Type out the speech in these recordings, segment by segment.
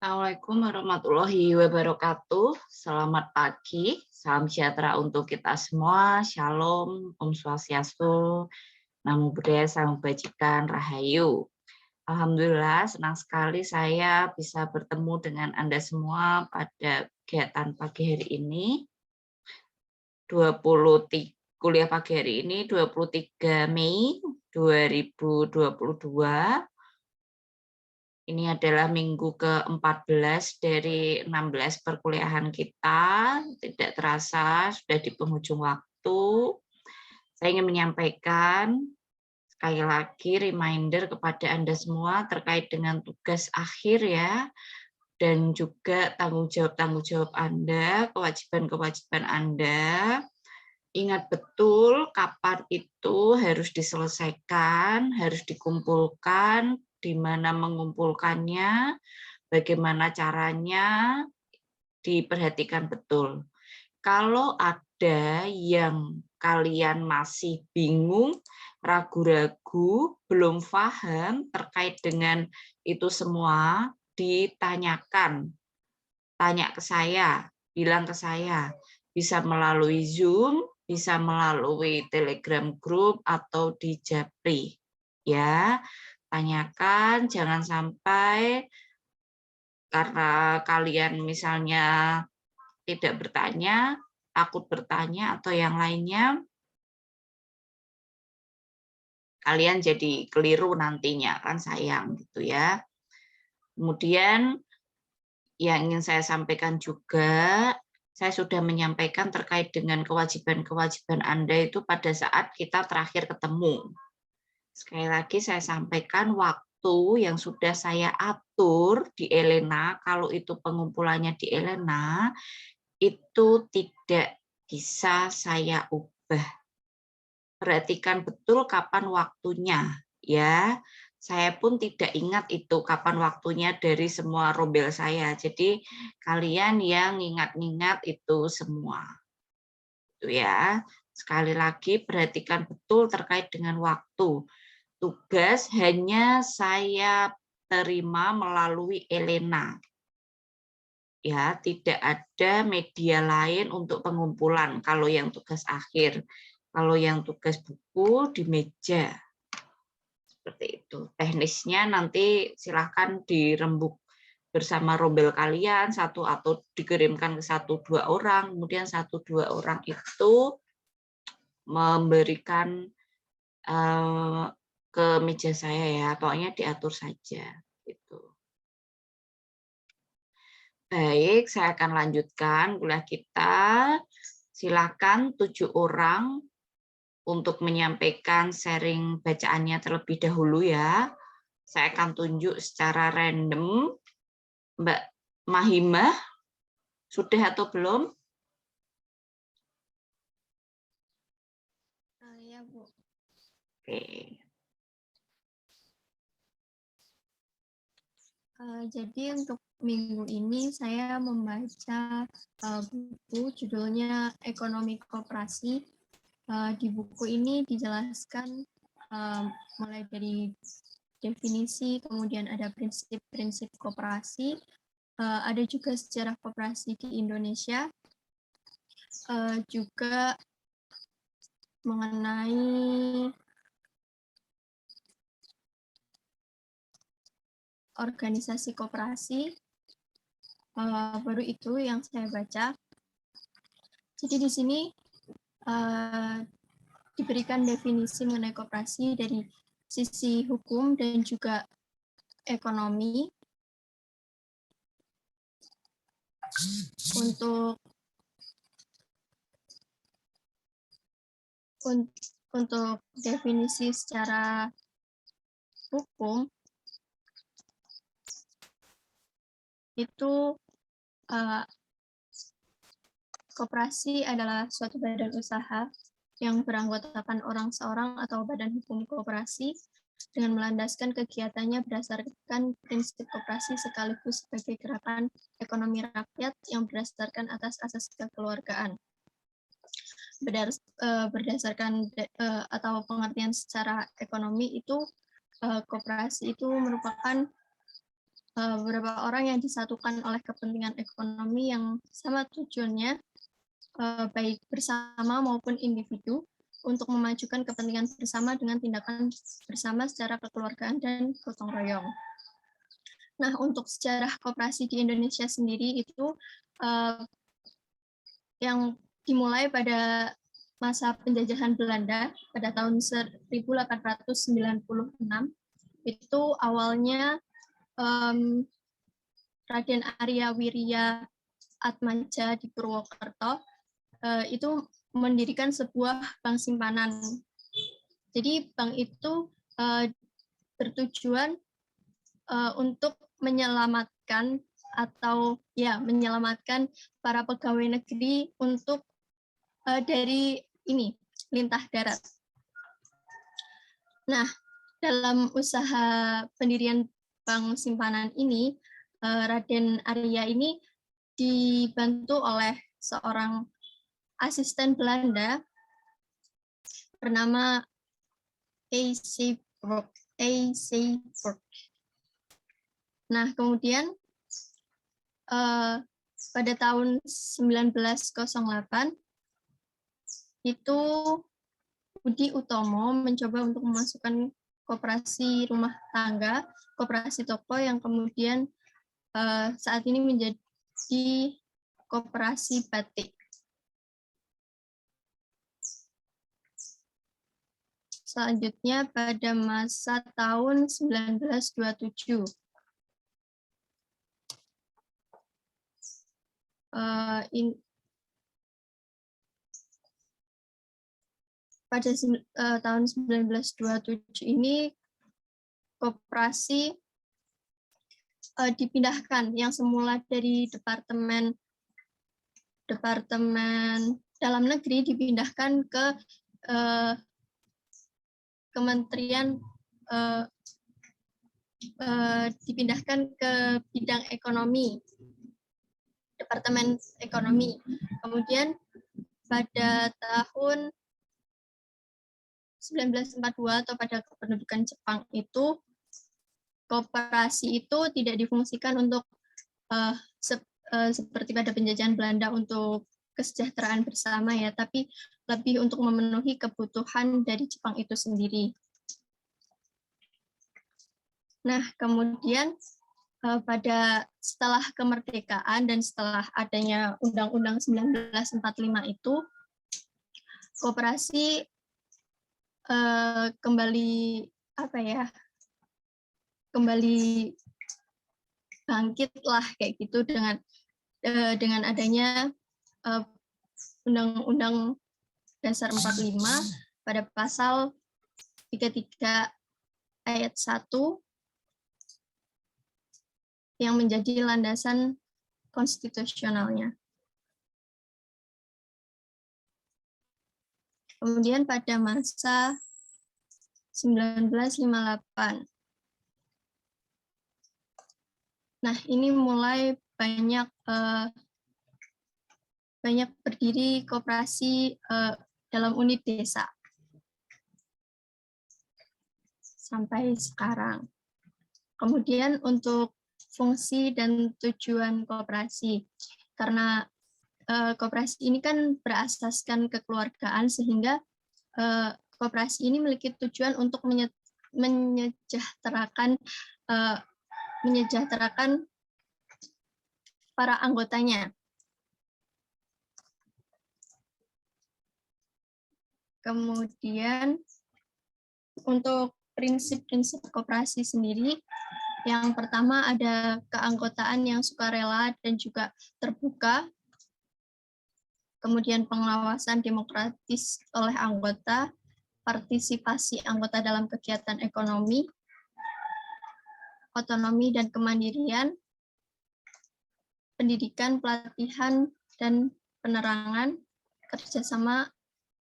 Assalamualaikum warahmatullahi wabarakatuh. Selamat pagi, salam sejahtera untuk kita semua. Shalom, Om Swastiastu, Namo Buddhaya, Salam Kebajikan, Rahayu. Alhamdulillah, senang sekali saya bisa bertemu dengan Anda semua pada kegiatan pagi hari ini. 23 kuliah pagi hari ini 23 Mei 2022. Ini adalah minggu ke-14 dari 16 perkuliahan kita. Tidak terasa sudah di penghujung waktu. Saya ingin menyampaikan sekali lagi reminder kepada Anda semua terkait dengan tugas akhir ya, dan juga tanggung jawab Anda, kewajiban-kewajiban Anda. Ingat betul kapan itu harus diselesaikan, harus dikumpulkan, di mana mengumpulkannya, bagaimana caranya, diperhatikan betul. Kalau ada yang kalian masih bingung, ragu-ragu, belum paham terkait dengan itu semua, ditanyakan. Tanya ke saya, bilang ke saya. Bisa melalui Zoom, bisa melalui Telegram Group, atau di Japri. Ya, tanyakan, jangan sampai karena kalian misalnya tidak bertanya, takut bertanya atau yang lainnya, kalian jadi keliru nantinya, kan sayang gitu ya. Kemudian yang ingin saya sampaikan juga, saya sudah menyampaikan terkait dengan kewajiban-kewajiban Anda itu pada saat kita terakhir ketemu. Sekali lagi saya sampaikan waktu yang sudah saya atur di Elena, kalau itu pengumpulannya di Elena, itu tidak bisa saya ubah. Perhatikan betul kapan waktunya, ya. Saya pun tidak ingat itu kapan waktunya dari semua rombel saya. Jadi kalian yang ingat-ingat itu semua. Itu ya. Sekali lagi perhatikan betul terkait dengan waktu. Tugas hanya saya terima melalui Elena. Ya, tidak ada media lain untuk pengumpulan kalau yang tugas akhir. Kalau yang tugas buku di meja. Seperti itu. Teknisnya nanti silahkan dirembuk bersama rombel kalian, satu atau dikirimkan ke 1-2 orang, kemudian 1-2 orang itu memberikan ke meja saya ya, pokoknya diatur saja gitu. Baik, saya akan lanjutkan kuliah kita. Silakan 7 orang untuk menyampaikan sharing bacaannya terlebih dahulu ya. Saya akan tunjuk secara random. Mbak Mahimah, sudah atau belum? Ya, Bu. Oke. Jadi untuk minggu ini saya membaca buku judulnya Ekonomi Koperasi. Di buku ini dijelaskan mulai dari definisi, kemudian ada prinsip-prinsip koperasi, ada juga sejarah koperasi di Indonesia, juga mengenai organisasi koperasi. Baru itu yang saya baca. Jadi di sini diberikan definisi mengenai koperasi dari sisi hukum dan juga ekonomi. Untuk definisi secara hukum itu koperasi adalah suatu badan usaha yang beranggotakan orang seorang atau badan hukum koperasi dengan melandaskan kegiatannya berdasarkan prinsip koperasi sekaligus sebagai gerakan ekonomi rakyat yang berdasarkan atas asas kekeluargaan. Berdasarkan atau pengertian secara ekonomi itu, koperasi itu merupakan beberapa orang yang disatukan oleh kepentingan ekonomi yang sama tujuannya, baik bersama maupun individu, untuk memajukan kepentingan bersama dengan tindakan bersama secara kekeluargaan dan gotong royong. Nah, untuk sejarah koperasi di Indonesia sendiri itu yang dimulai pada masa penjajahan Belanda pada tahun 1896, itu awalnya Raden Arya Wirya Atmaja di Purwokerto itu mendirikan sebuah bank simpanan. Jadi bank itu bertujuan untuk menyelamatkan menyelamatkan para pegawai negeri untuk dari lintah darat. Nah, dalam usaha pendirian bank simpanan ini, Raden Arya ini dibantu oleh seorang asisten Belanda bernama A.C. Brock. Nah, kemudian pada tahun 1908 itu Budi Utomo mencoba untuk memasukkan koperasi rumah tangga, koperasi toko yang kemudian saat ini menjadi koperasi batik. Selanjutnya pada masa tahun 1927. Pada tahun 1927 ini koperasi dipindahkan yang semula dari Departemen Dalam Negeri dipindahkan ke Kementerian dipindahkan ke bidang ekonomi, Departemen Ekonomi. Kemudian pada tahun 1942 atau pada kependudukan Jepang itu, koperasi itu tidak difungsikan untuk seperti pada penjajahan Belanda untuk kesejahteraan bersama ya, tapi lebih untuk memenuhi kebutuhan dari Jepang itu sendiri. Nah, kemudian setelah kemerdekaan dan setelah adanya Undang-Undang 1945 itu, koperasi kembali bangkit lah kayak gitu dengan adanya Undang-Undang Dasar 45 pada pasal 33 ayat 1 yang menjadi landasan konstitusionalnya. Kemudian pada masa 1958. Nah, ini mulai banyak berdiri koperasi dalam unit desa. Sampai sekarang. Kemudian untuk fungsi dan tujuan koperasi. Karena koperasi ini kan berasaskan kekeluargaan, sehingga koperasi ini memiliki tujuan untuk menyejahterakan para anggotanya. Kemudian untuk prinsip-prinsip koperasi sendiri, yang pertama ada keanggotaan yang sukarela dan juga terbuka. Kemudian pengawasan demokratis oleh anggota, partisipasi anggota dalam kegiatan ekonomi, otonomi dan kemandirian, pendidikan, pelatihan, dan penerangan, kerjasama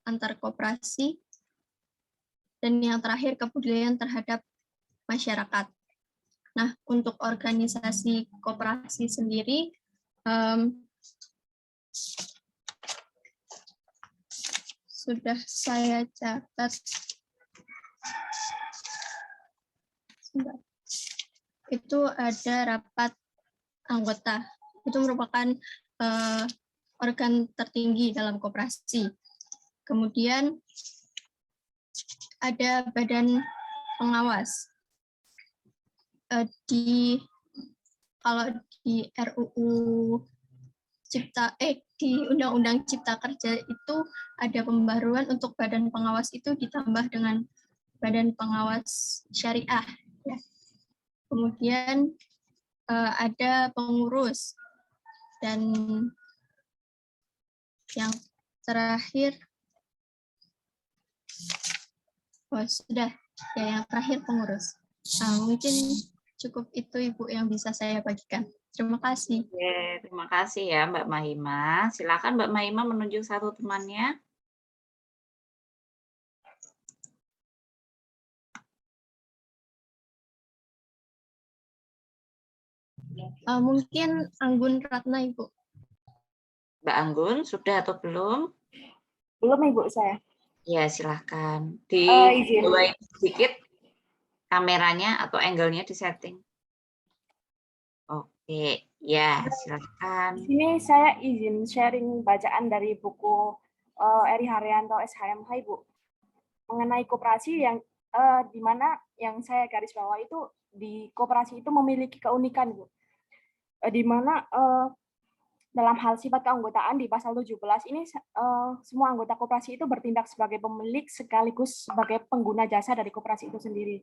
antar koperasi, dan yang terakhir kepeduluan terhadap masyarakat. Nah, untuk organisasi koperasi sendiri, sudah saya catat. itu ada rapat anggota. Itu merupakan organ tertinggi dalam koperasi. Kemudian ada badan pengawas. Kalau di RUU di Undang-Undang Cipta Kerja itu ada pembaruan untuk badan pengawas itu ditambah dengan badan pengawas syariah. Ya. Kemudian ada pengurus, dan yang terakhir sudah ya, yang terakhir pengurus. Mungkin cukup itu Ibu yang bisa saya bagikan. Terima kasih. Oke, terima kasih ya Mbak Mahima. Silakan Mbak Mahima menunjuk satu temannya. Mungkin Anggun Ratna, Ibu. Mbak Anggun, sudah atau belum? Belum, Ibu, saya. Ya, silahkan. Izin. Sedikit kameranya atau angle-nya disetting. Oke, ya, silahkan. Di sini saya izin sharing bacaan dari buku Eri Haryanto SHMH, Ibu. Mengenai koperasi yang di mana yang saya garis bawah itu di koperasi itu memiliki keunikan, Bu. Di mana dalam hal sifat keanggotaan di pasal 17 ini semua anggota koperasi itu bertindak sebagai pemilik sekaligus sebagai pengguna jasa dari koperasi itu sendiri.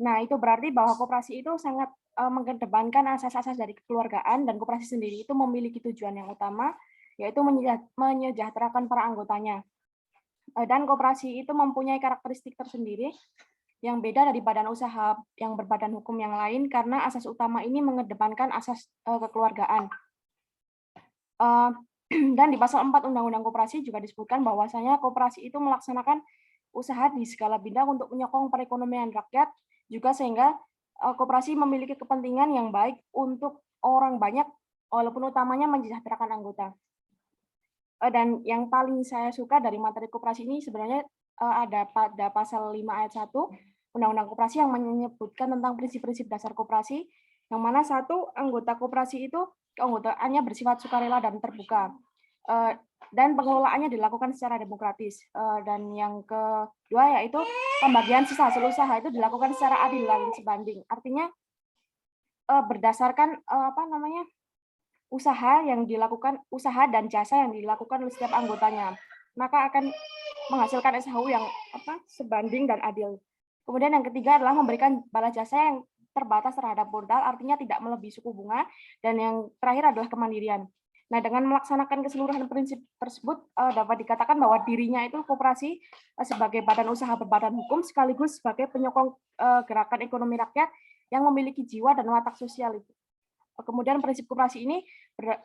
Nah, itu berarti bahwa koperasi itu sangat mengedepankan asas-asas dari kekeluargaan, dan koperasi sendiri itu memiliki tujuan yang utama, yaitu menyejahterakan para anggotanya. Dan koperasi itu mempunyai karakteristik tersendiri yang beda dari badan usaha yang berbadan hukum yang lain, karena asas utama ini mengedepankan asas kekeluargaan. Dan di pasal 4 Undang-Undang Koperasi juga disebutkan bahwasanya koperasi itu melaksanakan usaha di segala bidang untuk menyokong perekonomian rakyat, juga sehingga koperasi memiliki kepentingan yang baik untuk orang banyak, walaupun utamanya mensejahterakan anggota. Dan yang paling saya suka dari materi koperasi ini sebenarnya ada pada pasal 5 ayat 1 Undang-Undang Koperasi yang menyebutkan tentang prinsip-prinsip dasar koperasi, yang mana satu, anggota koperasi itu keanggotaannya bersifat sukarela dan terbuka, dan pengelolaannya dilakukan secara demokratis, dan yang kedua yaitu pembagian sisa hasil usaha itu dilakukan secara adil dan sebanding. Artinya berdasarkan usaha dan jasa yang dilakukan oleh setiap anggotanya, maka akan menghasilkan SHU yang sebanding dan adil. Kemudian yang ketiga adalah memberikan balas jasa yang terbatas terhadap modal, artinya tidak melebihi suku bunga, dan yang terakhir adalah kemandirian. Nah, dengan melaksanakan keseluruhan prinsip tersebut, dapat dikatakan bahwa dirinya itu koperasi sebagai badan usaha berbadan hukum sekaligus sebagai penyokong gerakan ekonomi rakyat yang memiliki jiwa dan watak sosial itu. Kemudian prinsip koperasi ini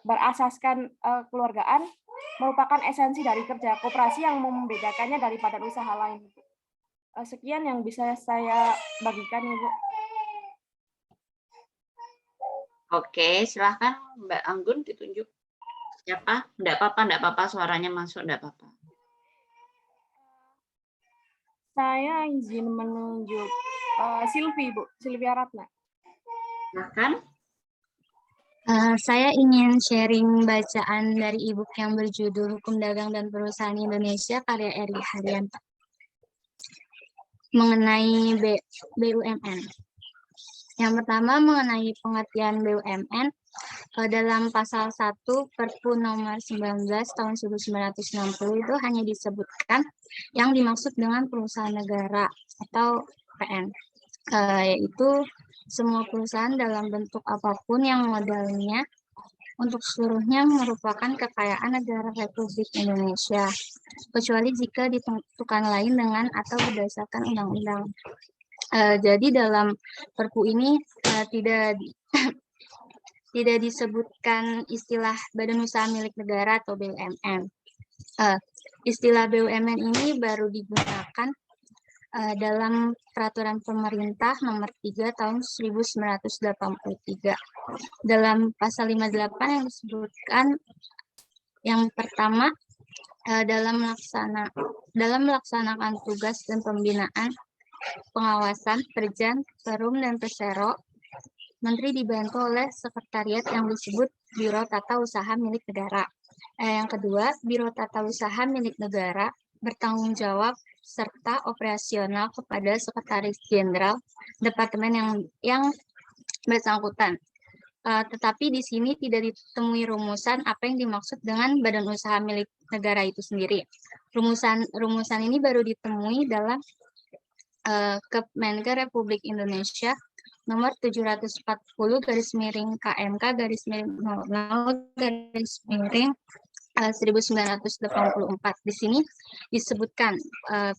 berasaskan kekeluargaan, merupakan esensi dari kerja koperasi yang membedakannya dari badan usaha lain. Sekian yang bisa saya bagikan, Ibu. Oke, silahkan Mbak Anggun ditunjuk. Siapa? Enggak apa-apa, suaranya masuk, enggak apa-apa. Saya izin menunjuk Silvi, Bu, Silvia Ratna. Silahkan. Saya ingin sharing bacaan dari e-book yang berjudul Hukum Dagang dan Perusahaan Indonesia karya Eri Haryanto mengenai BUMN. Yang pertama mengenai pengertian BUMN, dalam pasal 1 Perpu nomor 19 tahun 1960 itu hanya disebutkan yang dimaksud dengan perusahaan negara atau PN, yaitu semua perusahaan dalam bentuk apapun yang modalnya untuk seluruhnya merupakan kekayaan negara Republik Indonesia, kecuali jika ditentukan lain dengan atau berdasarkan undang-undang. Jadi dalam Perpu ini tidak disebutkan istilah badan usaha milik negara atau BUMN. Istilah BUMN ini baru digunakan dalam Peraturan Pemerintah Nomor 3 Tahun 1983. Dalam Pasal 58 yang disebutkan yang pertama, dalam melaksanakan tugas dan pembinaan, pengawasan, Perjan, Perum, dan Persero Menteri dibantu oleh sekretariat yang disebut Biro Tata Usaha milik negara. Yang kedua, Biro Tata Usaha milik negara bertanggung jawab serta operasional kepada Sekretaris Jenderal Departemen yang bersangkutan. Tetapi di sini tidak ditemui rumusan apa yang dimaksud dengan badan usaha milik negara itu sendiri. Rumusan ini baru ditemui dalam Kemenkeu Republik Indonesia nomor 740/00/1984. Di sini disebutkan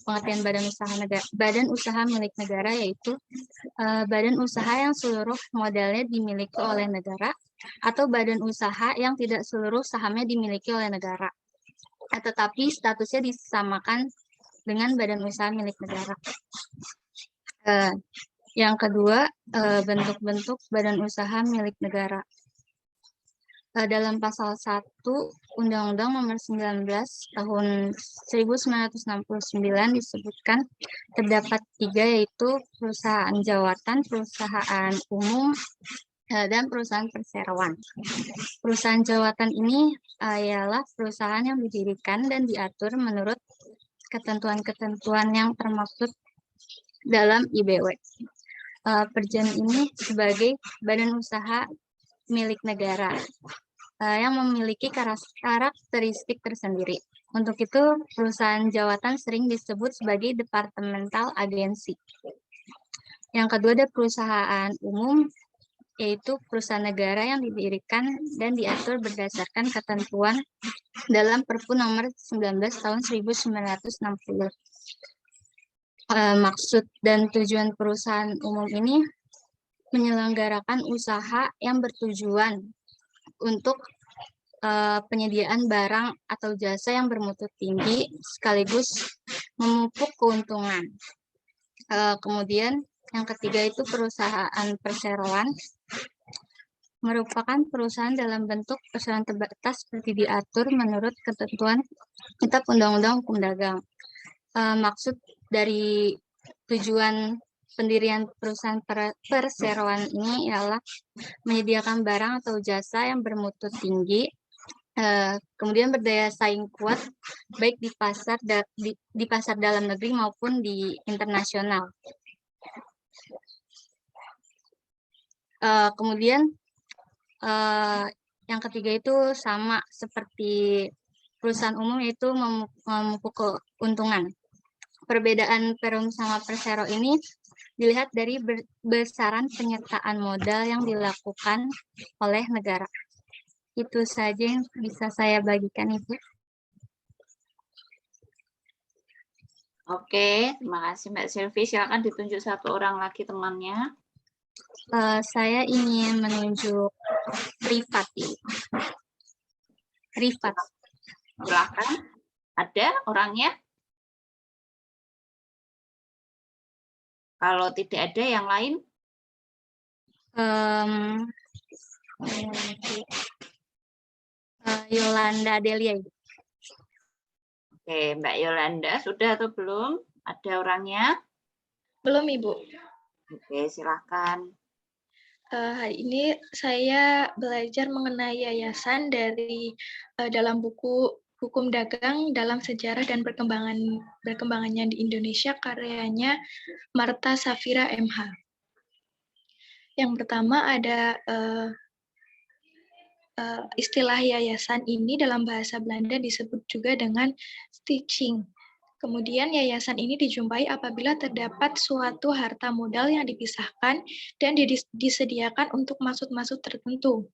pengertian badan usaha milik negara, yaitu badan usaha yang seluruh modalnya dimiliki oleh negara atau badan usaha yang tidak seluruh sahamnya dimiliki oleh negara, tetapi statusnya disamakan dengan badan usaha milik negara. Yang kedua, bentuk-bentuk badan usaha milik negara. Dalam pasal 1 Undang-Undang Nomor 19 Tahun 1969 disebutkan terdapat 3, yaitu perusahaan jawatan, perusahaan umum, dan perusahaan perseroan. Perusahaan jawatan ini ialah perusahaan yang didirikan dan diatur menurut ketentuan-ketentuan yang termaksud dalam IBW. Perjan ini sebagai badan usaha milik negara yang memiliki karakteristik tersendiri. Untuk itu, perusahaan jawatan sering disebut sebagai departemental agency. Yang kedua, ada perusahaan umum, yaitu perusahaan negara yang didirikan dan diatur berdasarkan ketentuan dalam Perpu nomor 19 tahun 1960. Maksud dan tujuan perusahaan umum ini menyelenggarakan usaha yang bertujuan untuk penyediaan barang atau jasa yang bermutu tinggi sekaligus memupuk keuntungan. Kemudian yang ketiga itu perusahaan perseroan, merupakan perusahaan dalam bentuk perseroan terbatas seperti diatur menurut ketentuan Kitab Undang-Undang Hukum Dagang. Maksud dari tujuan pendirian perusahaan perseroan ini ialah menyediakan barang atau jasa yang bermutu tinggi, kemudian berdaya saing kuat baik di pasar dalam negeri maupun di internasional. Kemudian yang ketiga itu sama seperti perusahaan umum, yaitu memupuk keuntungan. Perbedaan perum sama persero ini dilihat dari besaran penyertaan modal yang dilakukan oleh negara. Itu saja yang bisa saya bagikan, Ibu. Oke, terima kasih Mbak Silvi. Silakan ditunjuk satu orang lagi temannya. Saya ingin menunjuk Rifat. Rifat. Silakan. Ada orangnya? Kalau tidak ada yang lain? Yolanda Delia. Oke, Mbak Yolanda, sudah atau belum? Ada orangnya? Belum, Ibu. Oke, silakan. Hari ini saya belajar mengenai yayasan dari dalam buku Hukum Dagang dalam Sejarah dan Perkembangannya di Indonesia, karyanya Marta Safira MH. Yang pertama ada istilah yayasan ini dalam bahasa Belanda disebut juga dengan stichting. Kemudian yayasan ini dijumpai apabila terdapat suatu harta modal yang dipisahkan dan disediakan untuk maksud-maksud tertentu.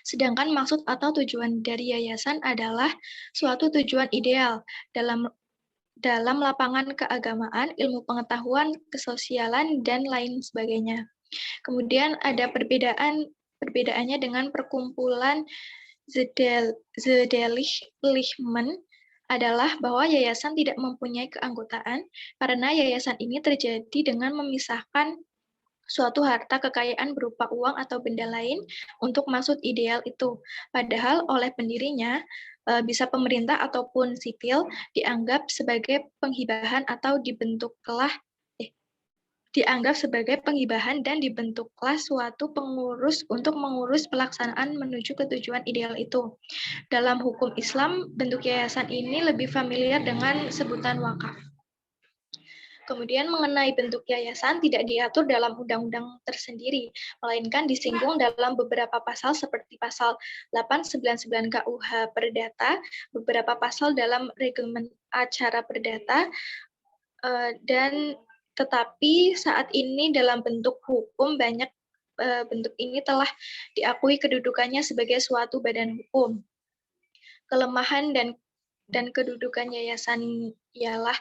Sedangkan maksud atau tujuan dari yayasan adalah suatu tujuan ideal dalam lapangan keagamaan, ilmu pengetahuan, kesosialan, dan lain sebagainya. Kemudian ada perbedaannya dengan perkumpulan Zedelichman adalah bahwa yayasan tidak mempunyai keanggotaan karena yayasan ini terjadi dengan memisahkan suatu harta kekayaan berupa uang atau benda lain untuk maksud ideal itu. Padahal oleh pendirinya, bisa pemerintah ataupun sipil dianggap sebagai penghibahan atau dianggap sebagai penghibahan dan dibentuklah suatu pengurus untuk mengurus pelaksanaan menuju ke tujuan ideal itu. Dalam hukum Islam, bentuk yayasan ini lebih familiar dengan sebutan wakaf. Kemudian mengenai bentuk yayasan tidak diatur dalam undang-undang tersendiri, melainkan disinggung dalam beberapa pasal seperti pasal 899 KUH Perdata, beberapa pasal dalam Reglemen Acara Perdata, dan tetapi saat ini dalam bentuk hukum banyak bentuk ini telah diakui kedudukannya sebagai suatu badan hukum. Kelemahan dan kedudukan yayasan ialah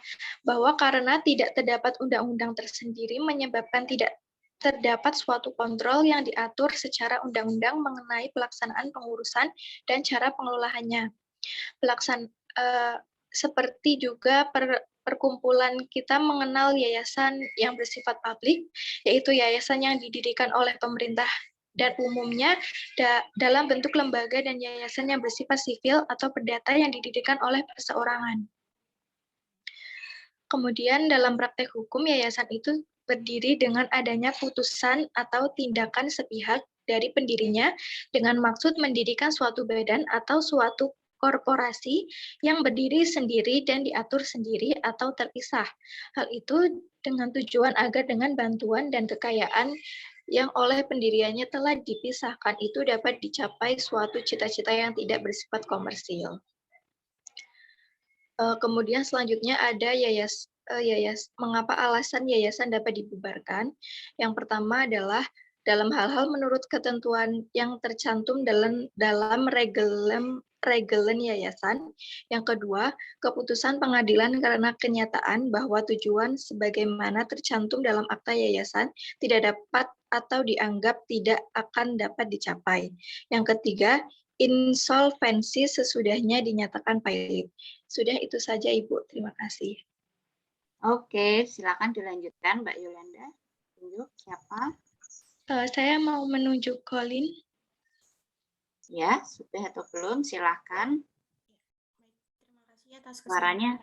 bahwa karena tidak terdapat undang-undang tersendiri menyebabkan tidak terdapat suatu kontrol yang diatur secara undang-undang mengenai pelaksanaan pengurusan dan cara pengelolaannya. Seperti juga perkumpulan kita mengenal yayasan yang bersifat publik, yaitu yayasan yang didirikan oleh pemerintah dan umumnya dalam bentuk lembaga dan yayasan yang bersifat sivil atau perdata yang didirikan oleh perseorangan. Kemudian dalam praktek hukum, yayasan itu berdiri dengan adanya putusan atau tindakan sepihak dari pendirinya dengan maksud mendirikan suatu badan atau suatu korporasi yang berdiri sendiri dan diatur sendiri atau terpisah. Hal itu dengan tujuan agar dengan bantuan dan kekayaan yang oleh pendiriannya telah dipisahkan itu dapat dicapai suatu cita-cita yang tidak bersifat komersil. Kemudian selanjutnya ada mengapa alasan yayasan dapat dibubarkan. Yang pertama adalah dalam hal-hal menurut ketentuan yang tercantum dalam regelen yayasan. Yang kedua, keputusan pengadilan karena kenyataan bahwa tujuan sebagaimana tercantum dalam akta yayasan tidak dapat atau dianggap tidak akan dapat dicapai. Yang ketiga, insolvensi sesudahnya dinyatakan pailit. Sudah itu saja, Ibu. Terima kasih. Oke, silakan dilanjutkan, Mbak Yolanda. Tunjuk siapa? Saya mau menunjuk Colin. Ya, sudah atau belum? Silakan. Terima kasih atas Suaranya.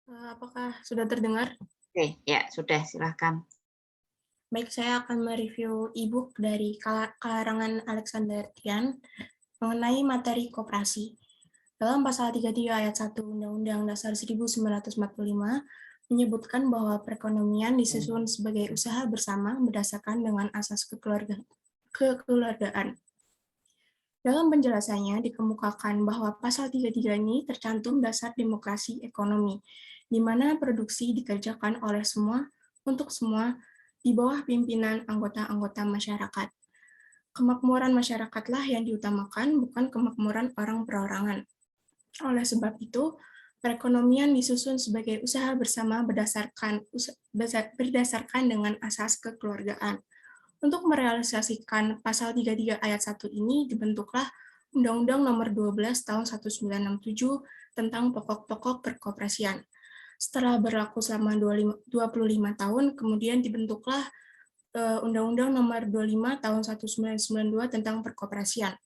Apakah sudah terdengar? Oke, ya sudah, silakan. Baik, saya akan mereview e-book dari karangan Alexander Tian mengenai materi koperasi. Dalam pasal 33 ayat 1 Undang-Undang Dasar 1945 menyebutkan bahwa perekonomian disusun sebagai usaha bersama berdasarkan dengan asas kekeluargaan. Dalam penjelasannya dikemukakan bahwa pasal 33 ini tercantum dasar demokrasi ekonomi, di mana produksi dikerjakan oleh semua untuk semua di bawah pimpinan anggota-anggota masyarakat. Kemakmuran masyarakatlah yang diutamakan, bukan kemakmuran orang perorangan. Oleh sebab itu, perekonomian disusun sebagai usaha bersama berdasarkan dengan asas kekeluargaan. Untuk merealisasikan pasal 33 ayat 1 ini dibentuklah Undang-Undang Nomor 12 Tahun 1967 tentang pokok-pokok perkoperasian. Setelah berlaku selama 25 tahun, kemudian dibentuklah Undang-Undang Nomor 25 Tahun 1992 tentang perkoperasian.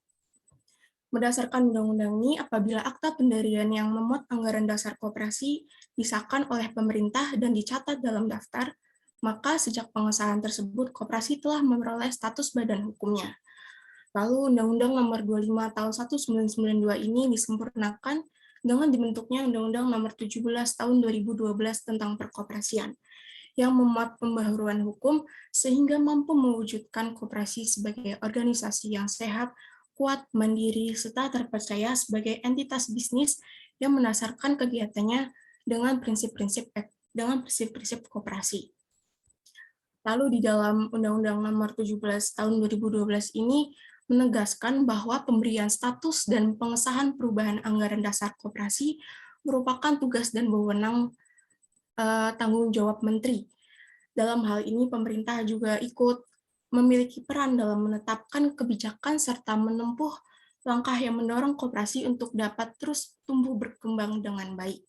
Berdasarkan undang-undang ini, apabila akta pendirian yang memuat anggaran dasar koperasi disahkan oleh pemerintah dan dicatat dalam daftar, maka sejak pengesahan tersebut, koperasi telah memperoleh status badan hukumnya. Lalu Undang-Undang Nomor 25 Tahun 1992 ini disempurnakan dengan dibentuknya Undang-Undang Nomor 17 Tahun 2012 tentang perkoperasian, yang memuat pembaharuan hukum sehingga mampu mewujudkan koperasi sebagai organisasi yang sehat, kuat, mandiri, serta terpercaya sebagai entitas bisnis yang mendasarkan kegiatannya dengan prinsip-prinsip koperasi. Lalu di dalam Undang-Undang Nomor 17 Tahun 2012 ini menegaskan bahwa pemberian status dan pengesahan perubahan anggaran dasar koperasi merupakan tugas dan wewenang tanggung jawab menteri. Dalam hal ini pemerintah juga ikut memiliki peran dalam menetapkan kebijakan serta menempuh langkah yang mendorong koperasi untuk dapat terus tumbuh berkembang dengan baik.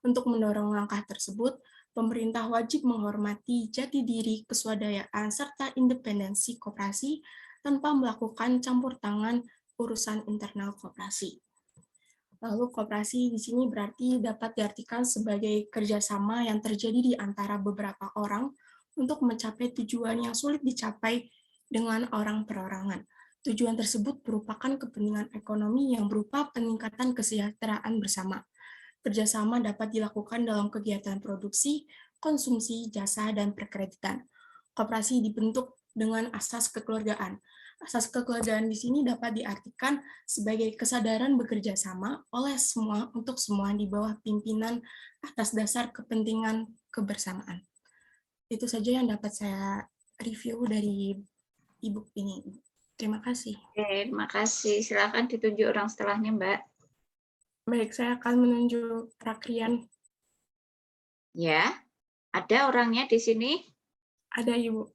Untuk mendorong langkah tersebut, pemerintah wajib menghormati jati diri, keswadayaan, serta independensi koperasi tanpa melakukan campur tangan urusan internal koperasi. Lalu koperasi di sini berarti dapat diartikan sebagai kerjasama yang terjadi di antara beberapa orang untuk mencapai tujuan yang sulit dicapai dengan orang perorangan. Tujuan tersebut merupakan kepentingan ekonomi yang berupa peningkatan kesejahteraan bersama. Kerjasama dapat dilakukan dalam kegiatan produksi, konsumsi, jasa, dan perkreditan. Koperasi dibentuk dengan asas kekeluargaan. Asas kekeluargaan di sini dapat diartikan sebagai kesadaran bekerja sama oleh semua untuk semua di bawah pimpinan atas dasar kepentingan kebersamaan. Itu saja yang dapat saya review dari e-book ini. Terima kasih. Oke, terima kasih. Silakan ditunjuk orang setelahnya, Mbak. Baik, saya akan menunjuk Rakrian. Ya, ada orangnya di sini. Ada Ibu.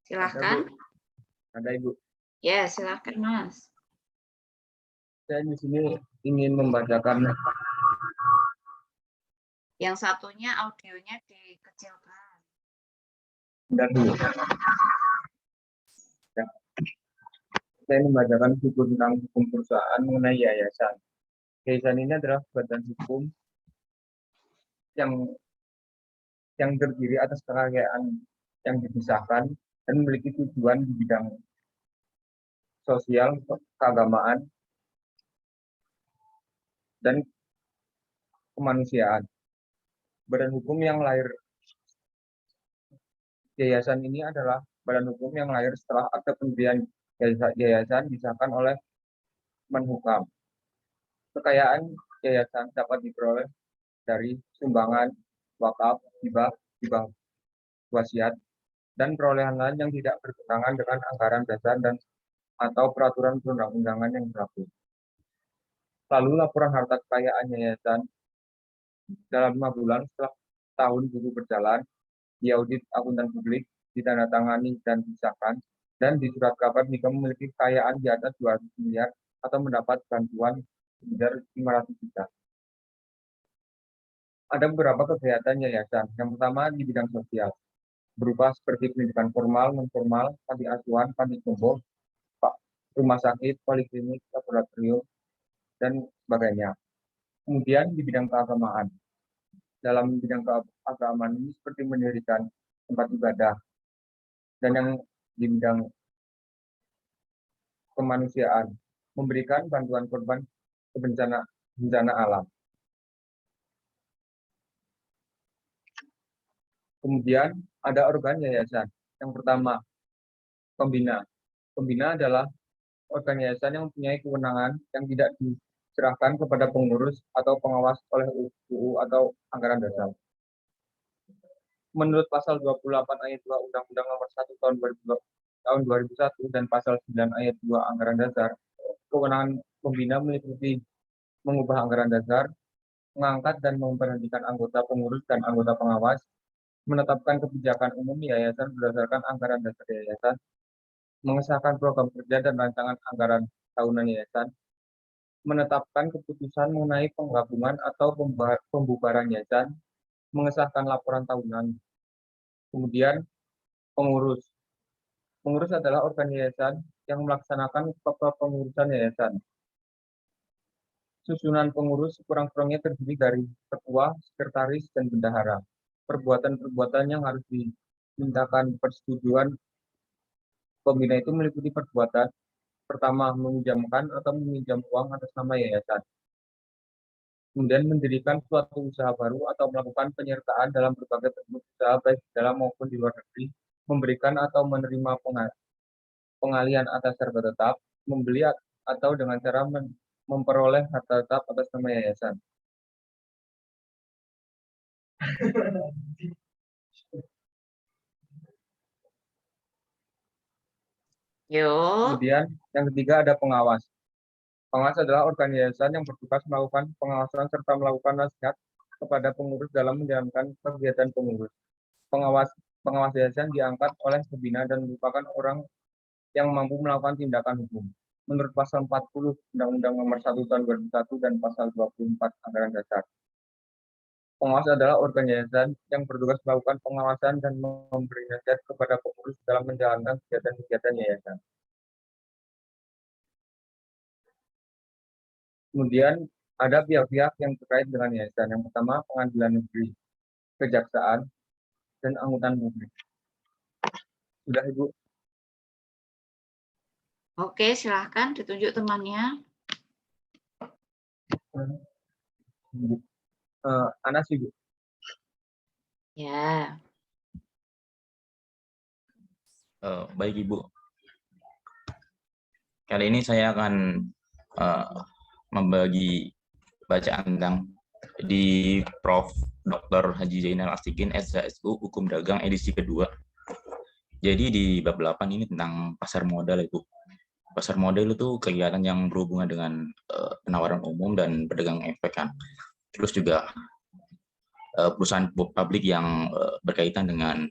Silakan. Ada Ibu. Ya, silakan, Mas. Saya di sini ingin membacakan. Yang satunya audionya dikecilkan. Bentar dulu. Ya. Saya membacakan buku tentang hukum perusahaan mengenai yayasan. Yayasan ini adalah badan hukum yang terdiri atas kekayaan yang dipisahkan dan memiliki tujuan di bidang sosial, keagamaan, dan kemanusiaan. Badan hukum yang lahir yayasan ini adalah badan hukum yang lahir setelah akte pendirian yayasan disahkan oleh Menhukam. Kekayaan yayasan dapat diperoleh dari sumbangan, wakaf, hibah, wasiat, dan perolehan lain yang tidak bertentangan dengan anggaran dasar dan atau peraturan perundang-undangan yang berlaku. Lalu laporan harta kekayaan yayasan dalam 5 bulan setelah tahun buku berjalan, diaudit akuntan publik, ditandatangani dan disahkan, dan di surat kabar jika memiliki kekayaan di atas 200 miliar atau mendapat bantuan sebesar 500 juta. Ada beberapa kegiatan yayasan. Yang pertama di bidang sosial, berupa seperti pendidikan formal, non-formal, panti asuhan, panti jompo, rumah sakit, poliklinik, laboratorium, dan sebagainya. Kemudian di bidang keagamaan. Dalam bidang keagamaan ini seperti mendirikan tempat ibadah. Dan yang di bidang kemanusiaan, memberikan bantuan korban bencana alam. Kemudian ada organ yayasan. Yang pertama, pembina. Pembina adalah organ yayasan yang mempunyai kewenangan yang tidak diserahkan kepada pengurus atau pengawas oleh UU atau anggaran dasar. Menurut pasal 28 ayat 2 Undang-Undang Nomor 1 tahun 2001 dan pasal 9 ayat 2 anggaran dasar, kewenangan pembina meliputi mengubah anggaran dasar, mengangkat dan memberhentikan anggota pengurus dan anggota pengawas, menetapkan kebijakan umum yayasan berdasarkan anggaran dasar yayasan, mengesahkan program kerja dan rancangan anggaran tahunan yayasan, menetapkan keputusan mengenai penggabungan atau pembubaran yayasan, mengesahkan laporan tahunan. Kemudian pengurus. Pengurus adalah organ yayasan yang melaksanakan kepengurusan yayasan. Susunan pengurus sekurang-kurangnya terdiri dari ketua, sekretaris, dan bendahara. Perbuatan-perbuatan yang harus dimintakan persetujuan pembina itu meliputi perbuatan pertama, meminjamkan atau meminjam uang atas nama yayasan. Kemudian mendirikan suatu usaha baru atau melakukan penyertaan dalam berbagai bentuk usaha baik di dalam maupun di luar negeri, memberikan atau menerima pengalihan atas harta tetap, membeli atau dengan cara memperoleh harta tetap atas nama yayasan. Kemudian yang ketiga ada pengawas. Pengawas adalah organ yayasan yang bertugas melakukan pengawasan serta melakukan nasihat kepada pengurus dalam menjalankan kegiatan pengurus. Pengawas yayasan diangkat oleh pembina dan merupakan orang yang mampu melakukan tindakan hukum. Menurut pasal 40 Undang-Undang Nomor 1 Tahun 2001 dan pasal 24 Anggaran Dasar. Pengawas adalah organ yayasan yang bertugas melakukan pengawasan dan memberi nasihat kepada pengurus dalam menjalankan kegiatan-kegiatan yayasan. Kemudian ada pihak-pihak yang terkait dengan yayasan. Yang pertama, pengadilan negeri, kejaksaan, dan angkutan publik. Sudah, Ibu? Oke, silahkan ditunjuk temannya. Anas, Ibu. Ya. Baik, Ibu. Kali ini saya akan membagi bacaan tentang di Prof. Dr. Haji Zainal Astiqin, SHSU, Hukum Dagang, edisi kedua. Jadi di bab 8 ini tentang pasar modal, Ibu. Pasar modal itu kegiatan yang berhubungan dengan penawaran umum dan pedagang efek kan. Terus juga perusahaan publik yang berkaitan dengan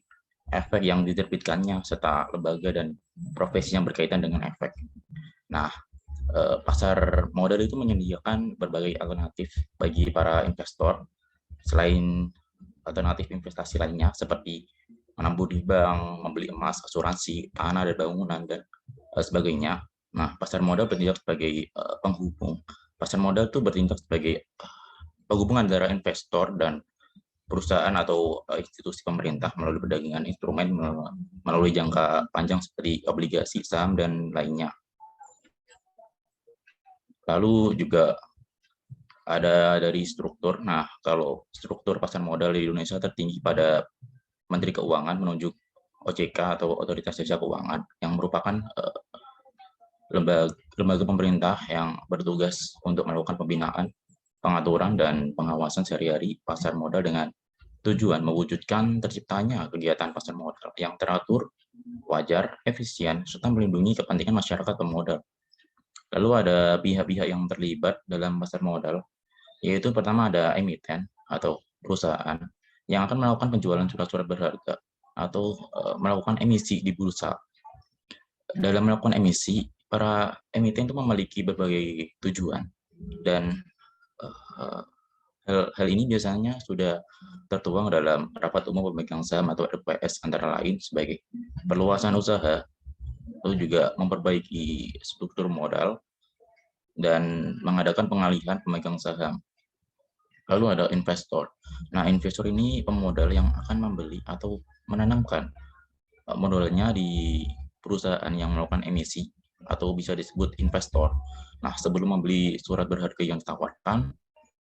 efek yang diterbitkannya, serta lembaga dan profesi yang berkaitan dengan efek. Nah, pasar modal itu menyediakan berbagai alternatif bagi para investor, selain alternatif investasi lainnya seperti menabung di bank, membeli emas, asuransi, tanah dan bangunan, dan sebagainya. Nah, pasar modal bertindak sebagai penghubung. Pasar modal itu bertindak sebagai penghubungan antara investor dan perusahaan atau institusi pemerintah melalui perdagangan instrumen melalui jangka panjang seperti obligasi, saham, dan lainnya. Lalu juga ada dari struktur. Nah, kalau struktur pasar modal di Indonesia tertinggi pada Menteri Keuangan menunjuk OJK atau Otoritas Jasa Keuangan yang merupakan lembaga pemerintah yang bertugas untuk melakukan pembinaan, pengaturan, dan pengawasan sehari-hari pasar modal dengan tujuan mewujudkan terciptanya kegiatan pasar modal yang teratur, wajar, efisien, serta melindungi kepentingan masyarakat pemodal. Lalu ada pihak-pihak yang terlibat dalam pasar modal, yaitu pertama ada emiten atau perusahaan yang akan melakukan penjualan surat-surat berharga atau melakukan emisi di bursa. Dalam melakukan emisi, para emiten itu memiliki berbagai tujuan, dan hal ini biasanya sudah tertuang dalam rapat umum pemegang saham atau RPS, antara lain sebagai perluasan usaha, lalu juga memperbaiki struktur modal, dan mengadakan pengalihan pemegang saham. Lalu ada investor. Nah, investor ini pemodal yang akan membeli atau menanamkan modalnya di perusahaan yang melakukan emisi, atau bisa disebut investor. Nah, sebelum membeli surat berharga yang ditawarkan,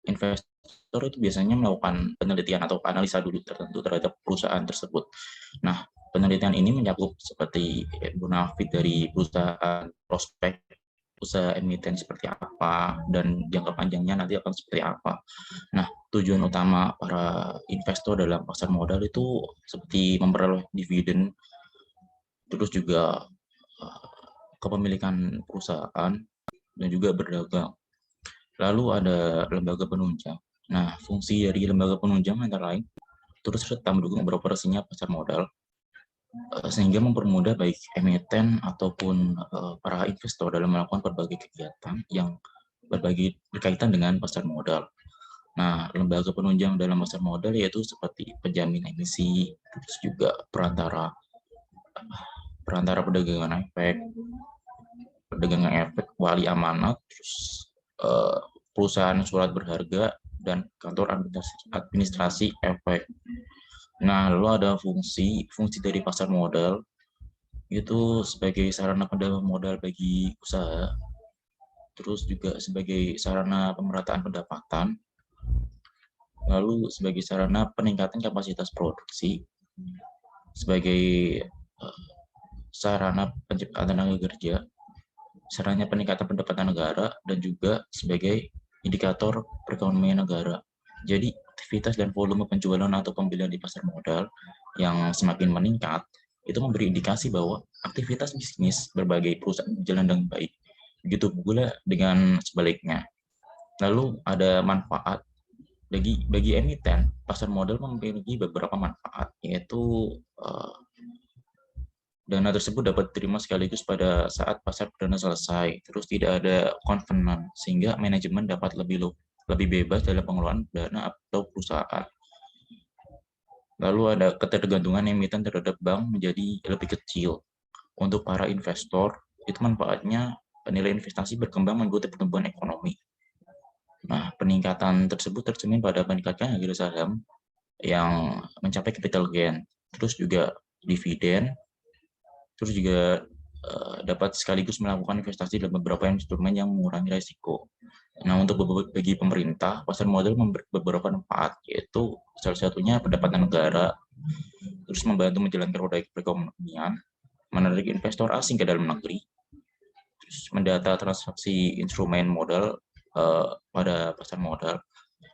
investor itu biasanya melakukan penelitian atau analisa dulu tertentu terhadap perusahaan tersebut. Nah, penelitian ini mencakup seperti bonafit dari perusahaan, prospek usaha emiten seperti apa, dan jangka panjangnya nanti akan seperti apa. Nah, tujuan utama para investor dalam pasar modal itu seperti memperoleh dividen, terus juga kepemilikan perusahaan, dan juga berdagang. Lalu ada lembaga penunjang. Nah, fungsi dari lembaga penunjang antara lain turut serta mendukung beroperasinya pasar modal, sehingga mempermudah baik emiten ataupun para investor dalam melakukan berbagai kegiatan yang berkaitan dengan pasar modal. Nah, lembaga penunjang dalam pasar modal yaitu seperti penjamin emisi, terus juga perantara perdagangan efek, wali amanat, terus perusahaan surat berharga, dan kantor administrasi efek. Nah, lalu ada fungsi dari pasar modal, itu sebagai sarana penambah modal bagi usaha, terus juga sebagai sarana pemerataan pendapatan, lalu sebagai sarana peningkatan kapasitas produksi, sebagai sarana penciptaan tenaga kerja, sarana peningkatan pendapatan negara, dan juga sebagai indikator perekonomian negara. Jadi, aktivitas dan volume penjualan atau pembelian di pasar modal yang semakin meningkat, itu memberi indikasi bahwa aktivitas bisnis berbagai perusahaan berjalan dengan baik. Begitu pula dengan sebaliknya. Lalu ada manfaat. Bagi emiten, pasar modal memiliki beberapa manfaat, yaitu dana tersebut dapat diterima sekaligus pada saat pasar perdana selesai, terus tidak ada covenant, sehingga manajemen dapat lebih bebas dalam pengelolaan dana atau perusahaan. Lalu ada ketergantungan emiten terhadap bank menjadi lebih kecil. Untuk para investor, itu manfaatnya nilai investasi berkembang mengikuti pertumbuhan ekonomi. Nah, peningkatan tersebut tercermin pada peningkatan harga saham yang mencapai capital gain, terus juga dividen, terus juga dapat sekaligus melakukan investasi dalam beberapa instrumen yang mengurangi risiko. Nah, untuk bagi pemerintah, pasar modal memberi beberapa manfaat, yaitu salah satunya pendapatan negara, terus membantu menjalankan roda perekonomian, menarik investor asing ke dalam negeri, terus mendata transaksi instrumen modal pada pasar modal.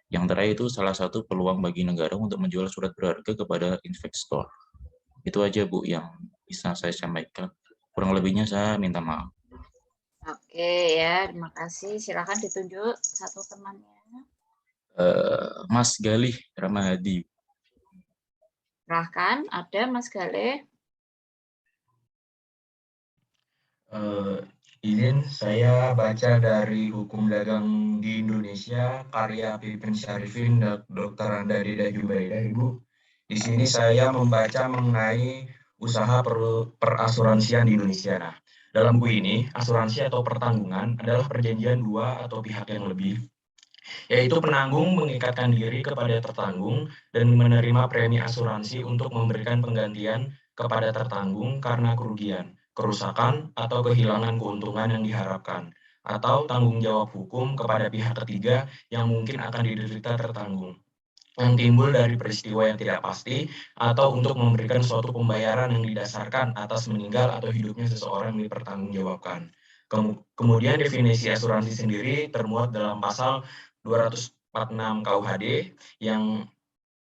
Yang terakhir itu salah satu peluang bagi negara untuk menjual surat berharga kepada investor. Itu aja Bu yang bisa saya sampaikan. Kurang lebihnya saya minta maaf. Oke ya, terima kasih. Silakan ditunjuk satu temannya. Mas Galih Ramadi. Silahkan, ada Mas Galih. Izin saya baca dari Hukum Dagang di Indonesia, karya Pipin Syarifin dan Dr. Anda Dida Jubaida, Ibu. Di sini saya membaca mengenai usaha perasuransian di Indonesia. Nah, dalam buku ini, asuransi atau pertanggungan adalah perjanjian dua atau pihak yang lebih, yaitu penanggung mengikatkan diri kepada tertanggung dan menerima premi asuransi untuk memberikan penggantian kepada tertanggung karena kerugian, kerusakan, atau kehilangan keuntungan yang diharapkan, atau tanggung jawab hukum kepada pihak ketiga yang mungkin akan diderita tertanggung, yang timbul dari peristiwa yang tidak pasti, atau untuk memberikan suatu pembayaran yang didasarkan atas meninggal atau hidupnya seseorang yang dipertanggungjawabkan. Kemudian definisi asuransi sendiri termuat dalam pasal 246 KUHD yang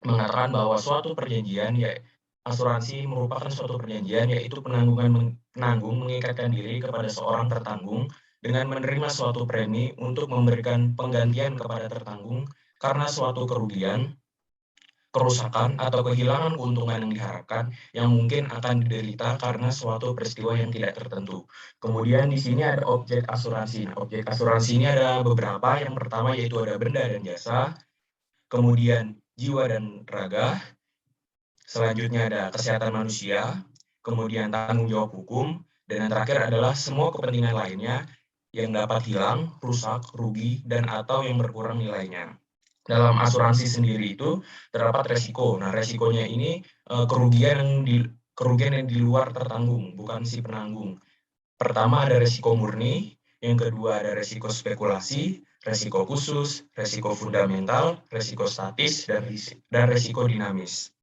mengatakan bahwa suatu perjanjian, ya asuransi merupakan suatu perjanjian, yaitu penanggung mengikatkan diri kepada seorang tertanggung dengan menerima suatu premi untuk memberikan penggantian kepada tertanggung karena suatu kerugian, kerusakan, atau kehilangan keuntungan yang diharapkan yang mungkin akan diderita karena suatu peristiwa yang tidak tertentu. Kemudian di sini ada objek asuransi. Nah, objek asuransi ini ada beberapa. Yang pertama yaitu ada benda dan jasa, kemudian jiwa dan raga, selanjutnya ada kesehatan manusia, kemudian tanggung jawab hukum, dan yang terakhir adalah semua kepentingan lainnya yang dapat hilang, rusak, rugi, dan atau yang berkurang nilainya. Dalam asuransi sendiri itu terdapat resiko. Nah, resikonya ini kerugian yang di luar tertanggung, bukan si penanggung. Pertama ada resiko murni, yang kedua ada resiko spekulasi, resiko khusus, resiko fundamental, resiko statis, dan resiko dinamis.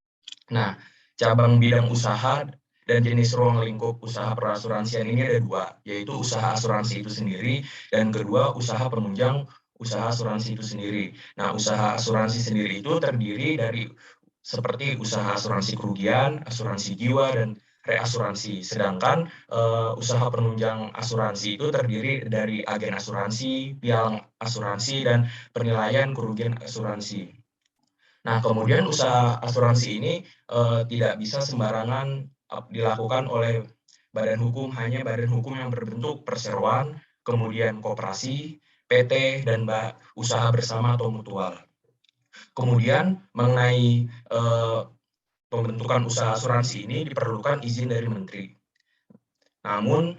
Nah, cabang bidang usaha dan jenis ruang lingkup usaha perasuransian ini ada dua, yaitu usaha asuransi itu sendiri, dan kedua usaha penunjang usaha asuransi itu sendiri. Nah, usaha asuransi sendiri itu terdiri dari seperti usaha asuransi kerugian, asuransi jiwa, dan reasuransi. Sedangkan usaha penunjang asuransi itu terdiri dari agen asuransi, pialang asuransi, dan penilaian kerugian asuransi. Nah, kemudian usaha asuransi ini tidak bisa sembarangan dilakukan oleh badan hukum, hanya badan hukum yang berbentuk perseroan, kemudian koperasi, PT, dan usaha bersama atau mutual. Kemudian mengenai pembentukan usaha asuransi ini diperlukan izin dari menteri. Namun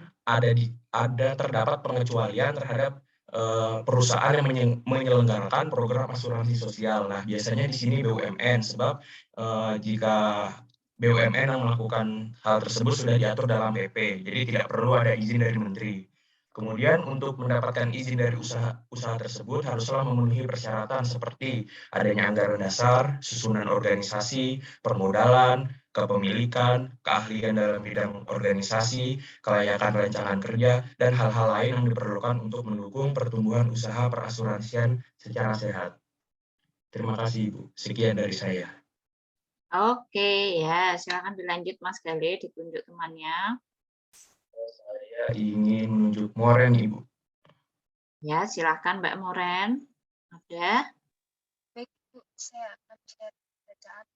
terdapat pengecualian terhadap perusahaan yang menyelenggarakan program asuransi sosial. Nah, biasanya di sini BUMN, sebab jika BUMN yang melakukan hal tersebut sudah diatur dalam PP, jadi tidak perlu ada izin dari menteri. Kemudian untuk mendapatkan izin dari usaha tersebut haruslah memenuhi persyaratan seperti adanya anggaran dasar, susunan organisasi, permodalan, kepemilikan, keahlian dalam bidang organisasi, kelayakan rancangan kerja, dan hal-hal lain yang diperlukan untuk mendukung pertumbuhan usaha perasuransian secara sehat. Terima kasih, Ibu. Sekian dari saya. Oke, ya, silakan dilanjut Mas Galih, ditunjuk temannya. Saya ingin menunjuk Moren, Ibu. Ya, silakan Mbak Moren. Ada? Baik, Bu, saya akan share bacaan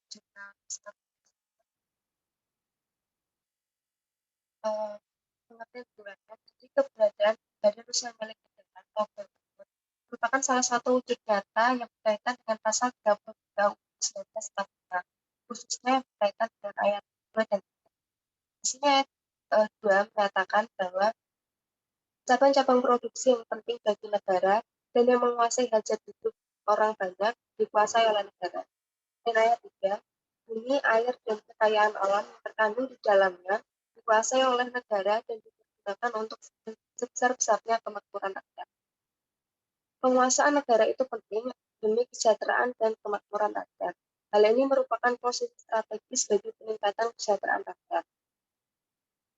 jurnal pengertian bulannya. Jadi keberadaan Badan Usaha Milik Negara atau BUMN merupakan salah satu wujud data yang berkaitan dengan pasal 33 UUD 1945, khususnya yang berkaitan dengan ayat 2 dan 3. Di sini ayat 2 mengatakan bahwa cabang-cabang produksi yang penting bagi negara dan yang menguasai hajat hidup orang banyak dikuasai oleh negara. Dan ayat 3, bumi, air, dan kekayaan alam yang terkandung di dalamnya dikuasai oleh negara dan digunakan untuk sebesar-besarnya kemakmuran rakyat. Penguasaan negara itu penting demi kesejahteraan dan kemakmuran rakyat. Hal ini merupakan posisi strategis bagi peningkatan kesejahteraan rakyat.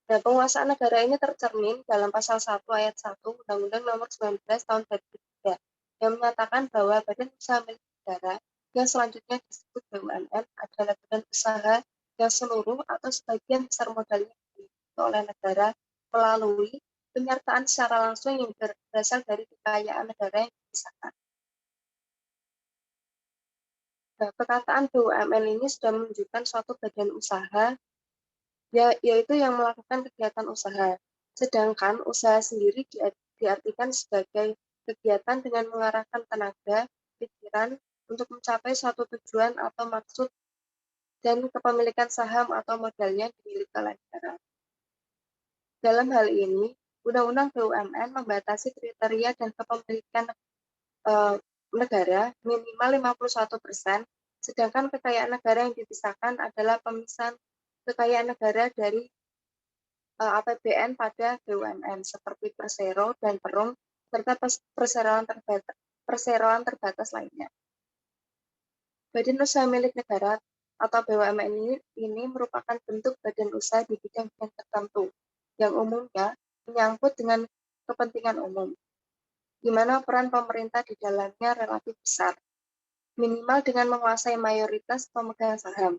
Nah, penguasaan negara ini tercermin dalam pasal 1 ayat 1 Undang-Undang Nomor 19 Tahun 2003 yang menyatakan bahwa badan usaha milik negara yang selanjutnya disebut BUMN adalah badan usaha yang seluruh atau sebagian besar modalnya dimiliki oleh negara melalui penyertaan secara langsung yang berasal dari kekayaan negara yang dipisahkan. Nah, perkataan BUMN ini sudah menunjukkan suatu badan usaha yaitu yang melakukan kegiatan usaha. Sedangkan usaha sendiri diartikan sebagai kegiatan dengan mengarahkan tenaga, pikiran untuk mencapai suatu tujuan atau maksud dan kepemilikan saham atau modalnya dimiliki oleh negara. Dalam hal ini, Undang-Undang BUMN membatasi kriteria dan kepemilikan negara minimal 51%, sedangkan kekayaan negara yang dipisahkan adalah pemisahan kekayaan negara dari APBN pada BUMN seperti Persero dan Perum serta perseroan terbatas lainnya. Badan usaha milik negara atau BUMN ini merupakan bentuk badan usaha di bidang-bidang tertentu yang umumnya menyangkut dengan kepentingan umum, di mana peran pemerintah di dalamnya relatif besar, minimal dengan menguasai mayoritas pemegang saham.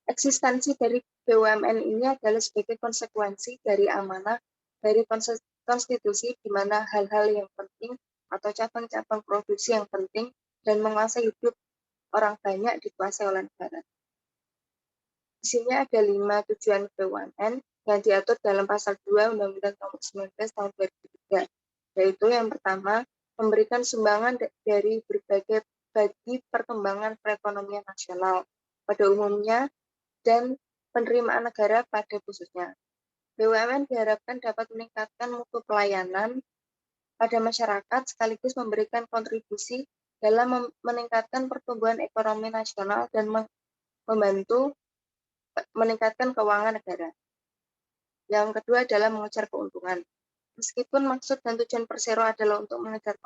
Eksistensi dari BUMN ini adalah sebagai konsekuensi dari amanah dari konstitusi di mana hal-hal yang penting atau cabang-cabang produksi yang penting dan menguasai hidup orang banyak dikuasai oleh negara. Di sini ada 5 tujuan BUMN yang diatur dalam pasal 2 Undang-Undang Nomor 19 Tahun 2003, yaitu yang pertama, memberikan sumbangan dari berbagai bagi perkembangan perekonomian nasional pada umumnya dan penerimaan negara pada khususnya. BUMN diharapkan dapat meningkatkan mutu pelayanan pada masyarakat sekaligus memberikan kontribusi dalam meningkatkan pertumbuhan ekonomi nasional dan membantu meningkatkan keuangan negara. Yang kedua adalah mengejar keuntungan. Meskipun maksud dan tujuan Persero adalah untuk mengejar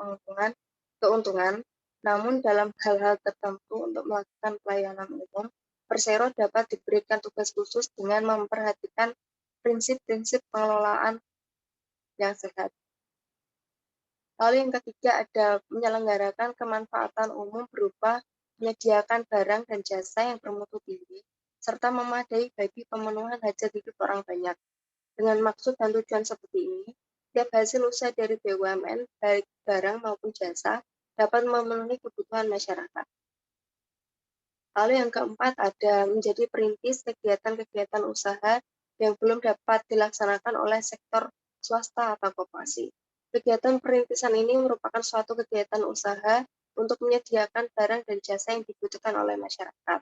keuntungan, namun dalam hal-hal tertentu untuk melakukan pelayanan umum, Persero dapat diberikan tugas khusus dengan memperhatikan prinsip-prinsip pengelolaan yang sehat. Lalu yang ketiga ada menyelenggarakan kemanfaatan umum berupa menyediakan barang dan jasa yang bermutu tinggi, serta memadai bagi pemenuhan hajat hidup orang banyak. Dengan maksud dan tujuan seperti ini, setiap hasil usaha dari BUMN, baik barang maupun jasa, dapat memenuhi kebutuhan masyarakat. Lalu yang keempat ada menjadi perintis kegiatan-kegiatan usaha yang belum dapat dilaksanakan oleh sektor swasta atau koperasi. Kegiatan perintisan ini merupakan suatu kegiatan usaha untuk menyediakan barang dan jasa yang dibutuhkan oleh masyarakat.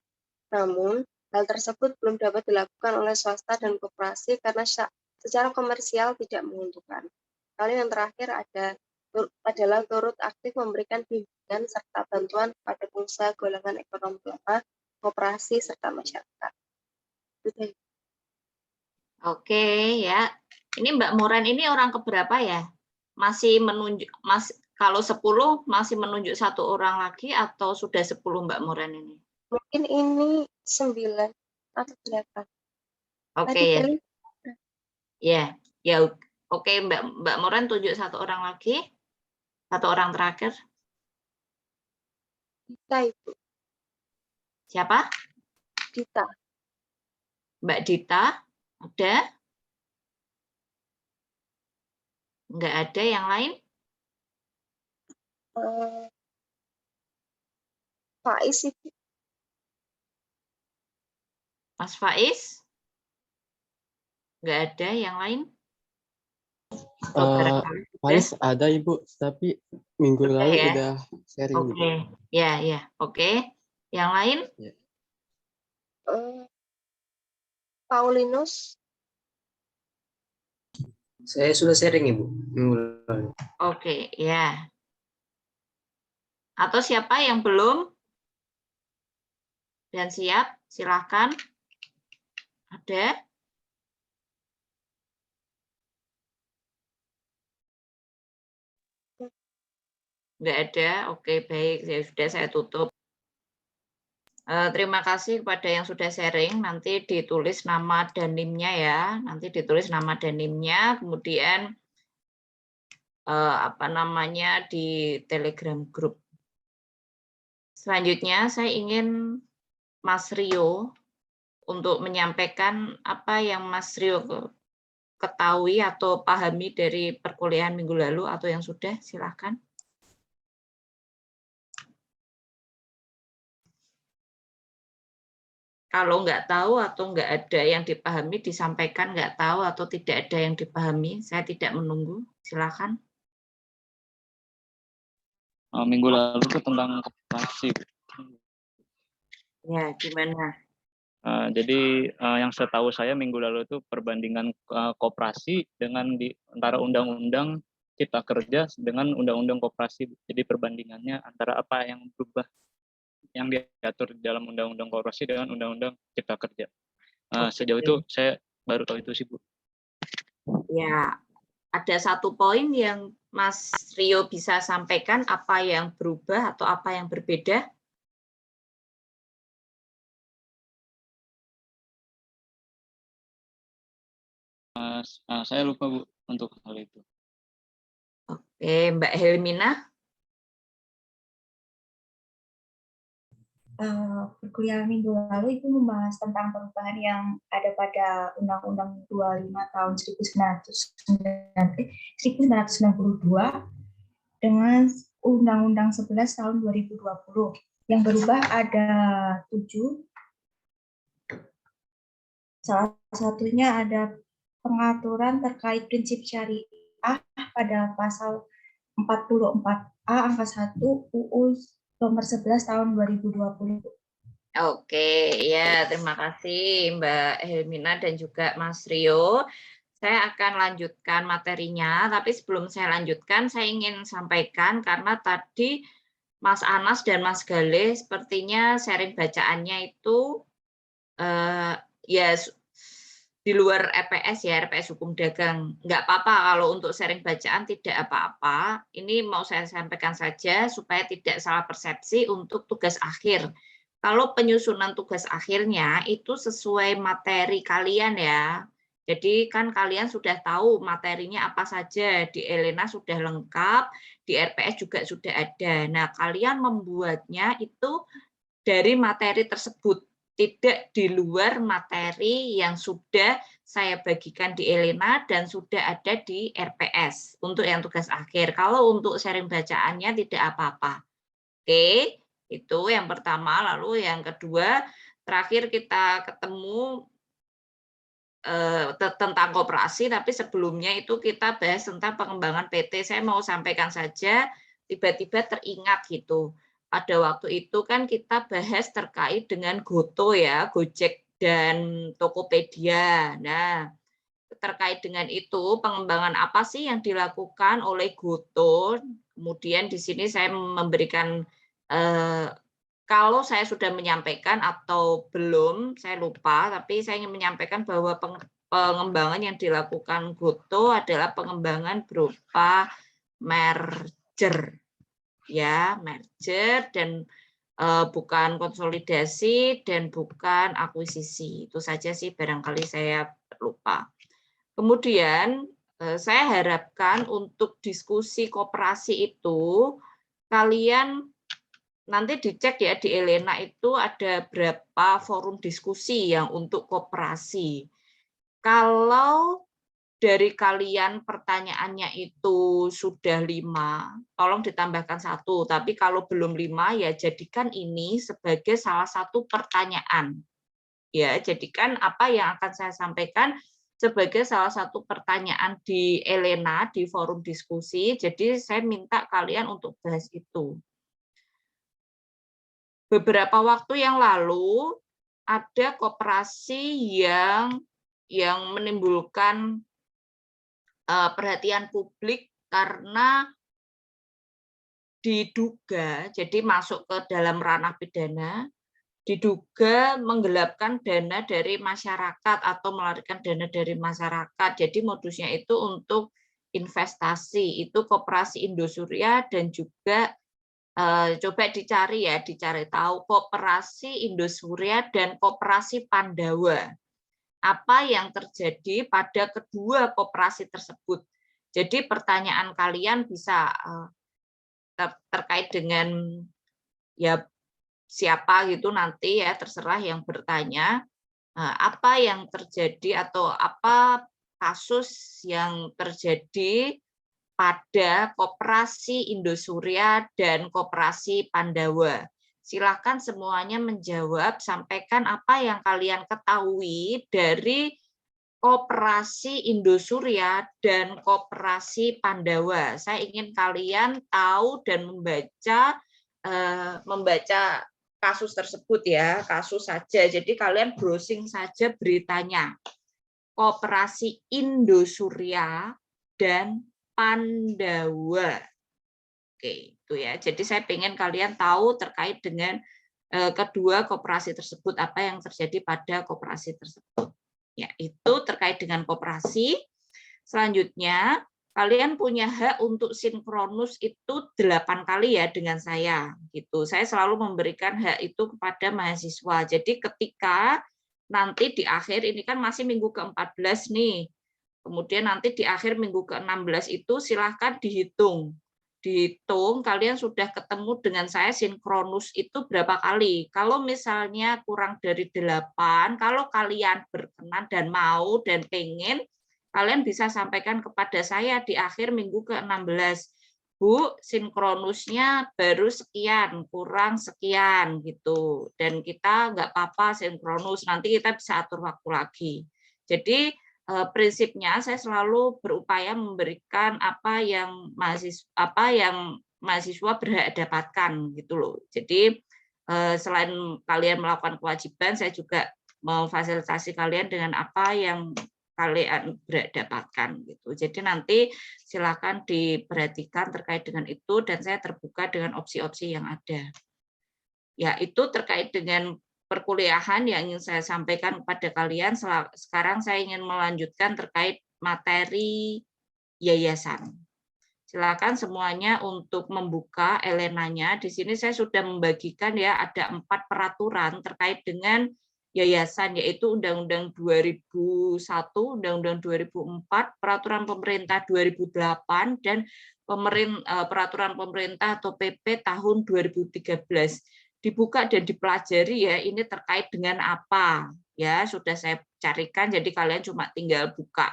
Namun, hal tersebut belum dapat dilakukan oleh swasta dan koperasi karena secara komersial tidak menguntungkan. Lalu yang terakhir adalah turut aktif memberikan bimbingan serta bantuan kepada pengusaha golongan ekonomi lemah, koperasi, serta masyarakat. Oke ya. Ini Mbak Moren ini orang keberapa ya? Masih menunjuk, kalau 10 masih menunjuk 1 orang lagi atau sudah 10 Mbak Moren ini? Mungkin ini 9 atau 8. Oke ya. Ya, oke Mbak Moren tunjuk 1 orang lagi. 1 orang terakhir. Dita, Ibu. Siapa? Dita. Mbak Dita, ada? Enggak ada yang lain? Faiz itu. Mas Faiz? Enggak ada yang lain? Faiz ada Ibu, tapi minggu lalu ya? udah sharing. Oke, ya, oke. Yang lain? Ya. Paulinus. Saya sudah sharing Ibu minggu lalu. Oke, ya. Atau siapa yang belum dan siap? Silahkan. Ada? Nggak ada? Oke, baik. Ya sudah, saya tutup. Terima kasih kepada yang sudah sharing. Nanti ditulis nama dan NIM-nya ya. Nanti ditulis nama dan NIM-nya. Kemudian apa namanya di Telegram Group. Selanjutnya saya ingin Mas Rio untuk menyampaikan apa yang Mas Rio ketahui atau pahami dari perkuliahan minggu lalu atau yang sudah, silakan. Kalau nggak tahu atau nggak ada yang dipahami, disampaikan nggak tahu atau tidak ada yang dipahami, saya tidak menunggu, silakan. Minggu lalu itu tentang koperasi. Ya, gimana? Jadi yang setahu saya minggu lalu itu perbandingan koperasi dengan antara Undang-Undang Cipta Kerja dengan Undang-Undang Koperasi. Jadi perbandingannya antara apa yang berubah yang diatur dalam Undang-Undang Koperasi dengan Undang-Undang Cipta Kerja. Sejauh itu saya baru tahu itu sih, Bu. Ya, ada satu poin yang Mas Rio bisa sampaikan apa yang berubah atau apa yang berbeda? Saya lupa, Bu, untuk hal itu. Oke, Mbak Helmina. Perkuliahan minggu lalu itu membahas tentang perubahan yang ada pada Undang-Undang 25 tahun 1992 dengan Undang-Undang 11 tahun 2020. Yang berubah ada 7. Salah satunya ada pengaturan terkait prinsip syariah pada pasal 44A angka 1 UU nomor 11 tahun 2020. Oke, ya terima kasih Mbak Helmina dan juga Mas Rio. Saya akan lanjutkan materinya, tapi sebelum saya lanjutkan, saya ingin sampaikan karena tadi Mas Anas dan Mas Gale sepertinya sharing bacaannya itu ya di luar RPS ya, RPS Hukum Dagang. Nggak apa-apa kalau untuk sharing bacaan tidak apa-apa. Ini mau saya sampaikan saja supaya tidak salah persepsi untuk tugas akhir. Kalau penyusunan tugas akhirnya itu sesuai materi kalian ya. Jadi kan kalian sudah tahu materinya apa saja, di Elena sudah lengkap, di RPS juga sudah ada. Nah, kalian membuatnya itu dari materi tersebut, tidak di luar materi yang sudah saya bagikan di Elena dan sudah ada di RPS untuk yang tugas akhir. Kalau untuk sharing bacaannya tidak apa-apa. Oke, itu yang pertama. Lalu yang kedua, terakhir kita ketemu tentang koperasi, tapi sebelumnya itu kita bahas tentang pengembangan PT. Saya mau sampaikan saja, tiba-tiba teringat gitu. Pada waktu itu kan kita bahas terkait dengan Goto ya, Gojek dan Tokopedia. Nah, terkait dengan itu, pengembangan apa sih yang dilakukan oleh Goto? Kemudian di sini saya memberikan kalau saya sudah menyampaikan atau belum, saya lupa, tapi saya ingin menyampaikan bahwa pengembangan yang dilakukan Goto adalah pengembangan berupa merger, ya, merger dan bukan konsolidasi dan bukan akuisisi. Itu saja sih barangkali saya lupa. Kemudian saya harapkan untuk diskusi koperasi itu kalian nanti dicek ya di Elena itu ada berapa forum diskusi yang untuk koperasi. Kalau dari kalian pertanyaannya itu sudah 5, tolong ditambahkan 1. Tapi kalau belum 5 ya jadikan ini sebagai salah satu pertanyaan. Ya, jadikan apa yang akan saya sampaikan sebagai salah satu pertanyaan di Elena di forum diskusi. Jadi saya minta kalian untuk bahas itu. Beberapa waktu yang lalu ada koperasi yang menimbulkan perhatian publik karena diduga, jadi masuk ke dalam ranah pidana, diduga menggelapkan dana dari masyarakat atau melarikan dana dari masyarakat. Jadi modusnya itu untuk investasi, itu Koperasi Indosuria dan juga coba dicari tahu Koperasi Indosuria dan Koperasi Pandawa. Apa yang terjadi pada kedua koperasi tersebut? Jadi pertanyaan kalian bisa terkait dengan ya siapa gitu nanti ya, terserah yang bertanya apa yang terjadi atau apa kasus yang terjadi pada Koperasi Indosuria dan Koperasi Pandawa. Silakan semuanya menjawab, sampaikan apa yang kalian ketahui dari Koperasi Indosuria dan Koperasi Pandawa. Saya ingin kalian tahu dan membaca kasus tersebut ya, kasus saja. Jadi kalian browsing saja beritanya. Koperasi Indosuria dan Pandawa. Oke, itu ya. Jadi saya ingin kalian tahu terkait dengan kedua koperasi tersebut, apa yang terjadi pada koperasi tersebut. Ya, itu terkait dengan koperasi. Selanjutnya, kalian punya hak untuk sinkronus itu 8 kali ya dengan saya. Gitu. Saya selalu memberikan hak itu kepada mahasiswa. Jadi ketika nanti di akhir, ini kan masih minggu ke-14 nih. Kemudian nanti di akhir minggu ke-16 itu silahkan dihitung. Dihitung kalian sudah ketemu dengan saya sinkronus itu berapa kali. Kalau misalnya kurang dari 8, kalau kalian berkenan dan mau dan pengen, kalian bisa sampaikan kepada saya di akhir minggu ke-16. Bu, sinkronusnya baru sekian, kurang sekian gitu. Dan kita nggak apa-apa sinkronus, nanti kita bisa atur waktu lagi. Jadi prinsipnya saya selalu berupaya memberikan apa yang mahasiswa berhak dapatkan gitu loh. Jadi selain kalian melakukan kewajiban, saya juga memfasilitasi kalian dengan apa yang kalian berhak dapatkan gitu. Jadi nanti silakan diperhatikan terkait dengan itu dan saya terbuka dengan opsi-opsi yang ada. Ya, itu terkait dengan perkuliahan yang ingin saya sampaikan kepada kalian. Sekarang saya ingin melanjutkan terkait materi yayasan. Silakan semuanya untuk membuka Elenanya. Di sini saya sudah membagikan ya, ada 4 peraturan terkait dengan yayasan, yaitu Undang-Undang 2001, Undang-Undang 2004, Peraturan Pemerintah 2008, dan Peraturan Pemerintah atau PP tahun 2013. Dibuka dan dipelajari ya, ini terkait dengan apa ya, sudah saya carikan, jadi kalian cuma tinggal buka.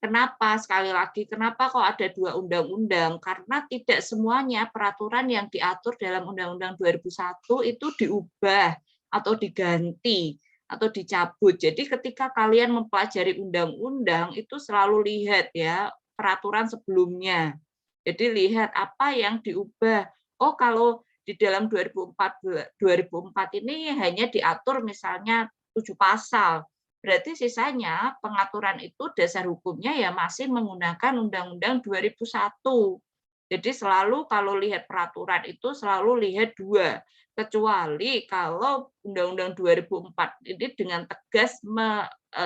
Kenapa sekali lagi kenapa kok ada 2 undang-undang? Karena tidak semuanya peraturan yang diatur dalam Undang-Undang 2001 itu diubah atau diganti atau dicabut. Jadi ketika kalian mempelajari undang-undang itu selalu lihat ya peraturan sebelumnya. Jadi lihat apa yang diubah. Oh, kalau di dalam 2004 ini hanya diatur misalnya 7 pasal. Berarti sisanya pengaturan itu dasar hukumnya ya masih menggunakan Undang-Undang 2001. Jadi selalu kalau lihat peraturan itu selalu lihat 2. Kecuali kalau Undang-Undang 2004 ini dengan tegas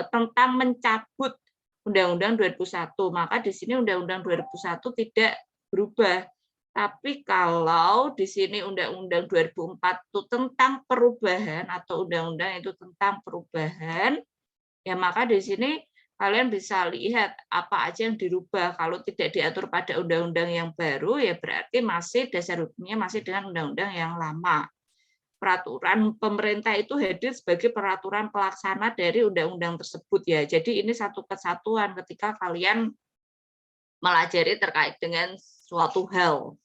tentang mencabut Undang-Undang 2001, maka di sini Undang-Undang 2001 tidak berubah. Tapi kalau di sini Undang-Undang 2004 itu tentang perubahan atau undang-undang itu tentang perubahan, ya maka di sini kalian bisa lihat apa aja yang dirubah. Kalau tidak diatur pada undang-undang yang baru, ya berarti masih dasar hukumnya masih dengan undang-undang yang lama. Peraturan pemerintah itu hadir sebagai peraturan pelaksana dari undang-undang tersebut ya. Jadi ini satu kesatuan ketika kalian melajari terkait dengan suatu hal.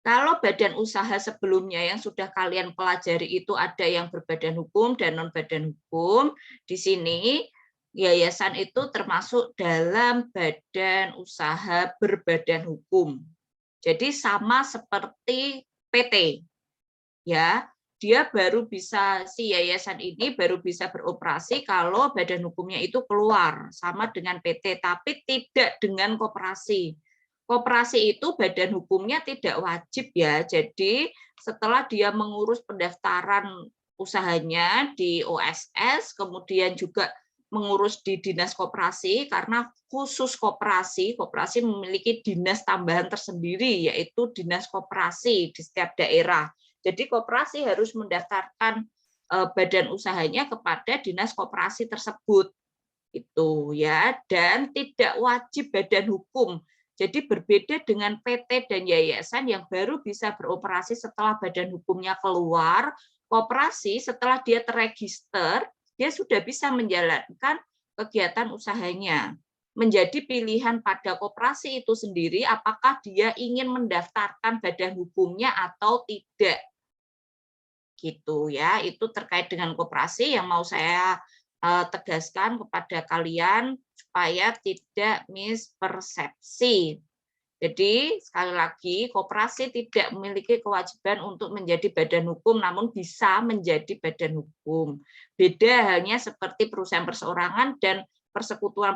Kalau badan usaha sebelumnya yang sudah kalian pelajari itu ada yang berbadan hukum dan non badan hukum, di sini yayasan itu termasuk dalam badan usaha berbadan hukum. Jadi sama seperti PT. Ya, dia baru bisa si yayasan ini baru bisa beroperasi kalau badan hukumnya itu keluar sama dengan PT, tapi tidak dengan koperasi. Koperasi itu badan hukumnya tidak wajib ya. Jadi setelah dia mengurus pendaftaran usahanya di OSS, kemudian juga mengurus di dinas koperasi, karena khusus koperasi memiliki dinas tambahan tersendiri, yaitu dinas koperasi di setiap daerah. Jadi koperasi harus mendaftarkan badan usahanya kepada dinas koperasi tersebut, itu ya, dan tidak wajib badan hukum. Jadi berbeda dengan PT dan yayasan yang baru bisa beroperasi setelah badan hukumnya keluar. Koperasi setelah dia terregister, dia sudah bisa menjalankan kegiatan usahanya. Menjadi pilihan pada koperasi itu sendiri apakah dia ingin mendaftarkan badan hukumnya atau tidak. Gitu ya, itu terkait dengan koperasi yang mau saya tegaskan kepada kalian supaya tidak mispersepsi. Jadi sekali lagi, koperasi tidak memiliki kewajiban untuk menjadi badan hukum, namun bisa menjadi badan hukum. Beda halnya seperti perusahaan perseorangan dan persekutuan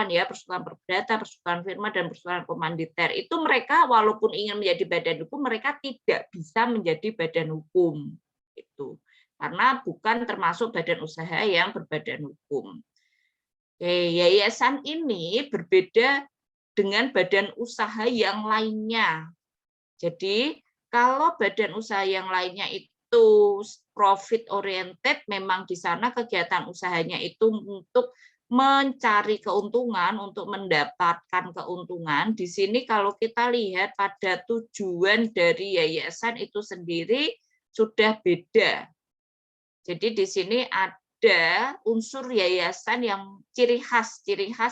ya, persekutuan perdata, persekutuan firma, dan persekutuan komanditer. Itu mereka walaupun ingin menjadi badan hukum, mereka tidak bisa menjadi badan hukum. Itu karena bukan termasuk badan usaha yang berbadan hukum. Yayasan ini berbeda dengan badan usaha yang lainnya. Jadi kalau badan usaha yang lainnya itu profit oriented, memang di sana kegiatan usahanya itu untuk mencari keuntungan, untuk mendapatkan keuntungan. Di sini kalau kita lihat pada tujuan dari yayasan itu sendiri sudah beda. Jadi di sini ada unsur yayasan yang ciri khas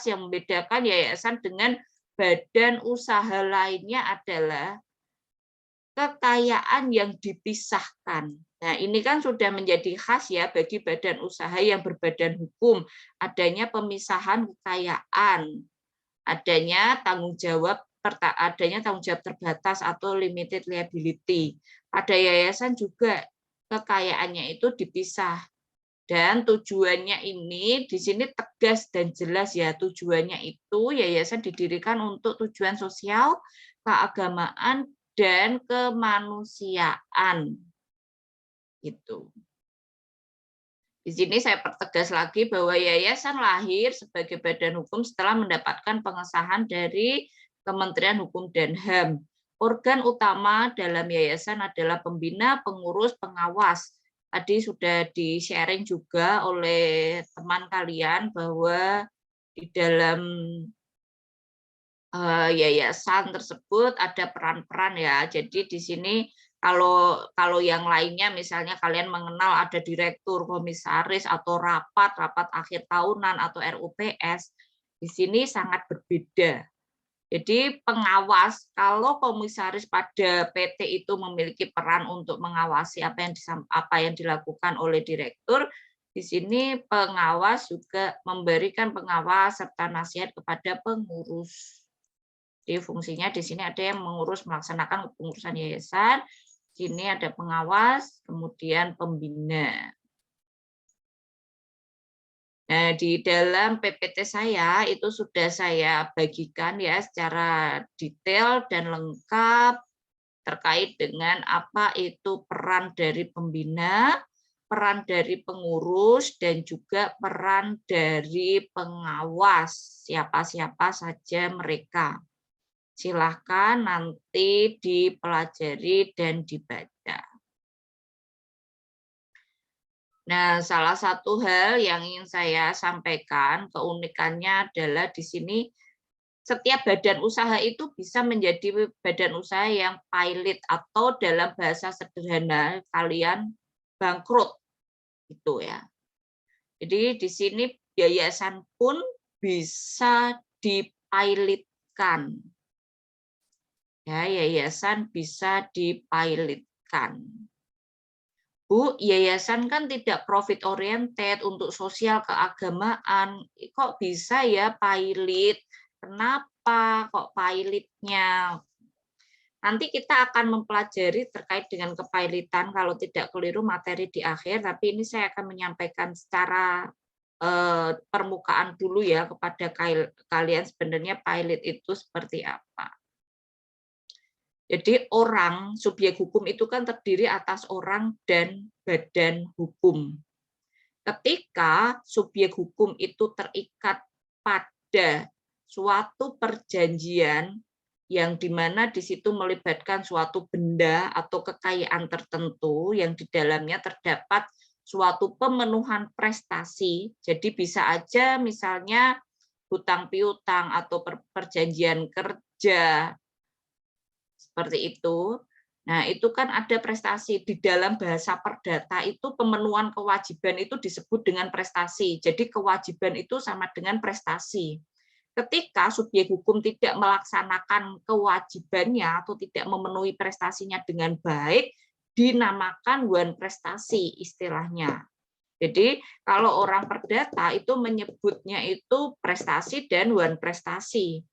yang membedakan yayasan dengan badan usaha lainnya adalah kekayaan yang dipisahkan. Nah, ini kan sudah menjadi khas ya bagi badan usaha yang berbadan hukum, adanya pemisahan kekayaan, adanya tanggung jawab terbatas atau limited liability. Pada yayasan juga kekayaannya itu dipisah. Dan tujuannya ini di sini tegas dan jelas ya, tujuannya itu yayasan didirikan untuk tujuan sosial, keagamaan, dan kemanusiaan. Gitu. Di sini saya pertegas lagi bahwa yayasan lahir sebagai badan hukum setelah mendapatkan pengesahan dari Kementerian Hukum dan HAM. Organ utama dalam yayasan adalah pembina, pengurus, pengawas. Tadi sudah di-sharing juga oleh teman kalian bahwa di dalam yayasan tersebut ada peran-peran ya. Jadi di sini kalau yang lainnya misalnya kalian mengenal ada direktur, komisaris, atau rapat akhir tahunan atau RUPS, di sini sangat berbeda. Jadi pengawas, kalau komisaris pada PT itu memiliki peran untuk mengawasi apa yang dilakukan oleh direktur, di sini pengawas juga memberikan pengawas serta nasihat kepada pengurus. Jadi fungsinya di sini ada yang mengurus melaksanakan pengurusan yayasan, di sini ada pengawas, kemudian pembina. Nah, di dalam PPT saya itu sudah saya bagikan ya secara detail dan lengkap terkait dengan apa itu peran dari pembina, peran dari pengurus, dan juga peran dari pengawas, siapa-siapa saja mereka. Silahkan nanti dipelajari dan dibaca. Nah, salah satu hal yang ingin saya sampaikan, keunikannya adalah di sini setiap badan usaha itu bisa menjadi badan usaha yang pilot atau dalam bahasa sederhana kalian bangkrut gitu ya. Jadi di sini yayasan pun bisa dipilotkan. Ya, yayasan bisa dipilotkan. Bu, yayasan kan tidak profit oriented untuk sosial keagamaan. Kok bisa ya pilot? Kenapa kok pilotnya? Nanti kita akan mempelajari terkait dengan kepilotan kalau tidak keliru materi di akhir, tapi ini saya akan menyampaikan secara permukaan dulu ya kepada kalian sebenarnya pilot itu seperti apa. Jadi orang, subjek hukum itu kan terdiri atas orang dan badan hukum. Ketika subjek hukum itu terikat pada suatu perjanjian yang dimana di situ melibatkan suatu benda atau kekayaan tertentu yang di dalamnya terdapat suatu pemenuhan prestasi, jadi bisa aja misalnya hutang piutang atau perjanjian kerja, seperti itu. Nah, itu kan ada prestasi. Di dalam bahasa perdata itu pemenuhan kewajiban itu disebut dengan prestasi. Jadi kewajiban itu sama dengan prestasi. Ketika subjek hukum tidak melaksanakan kewajibannya atau tidak memenuhi prestasinya dengan baik, dinamakan wan prestasi istilahnya. Jadi kalau orang perdata itu menyebutnya itu prestasi dan wan prestasi.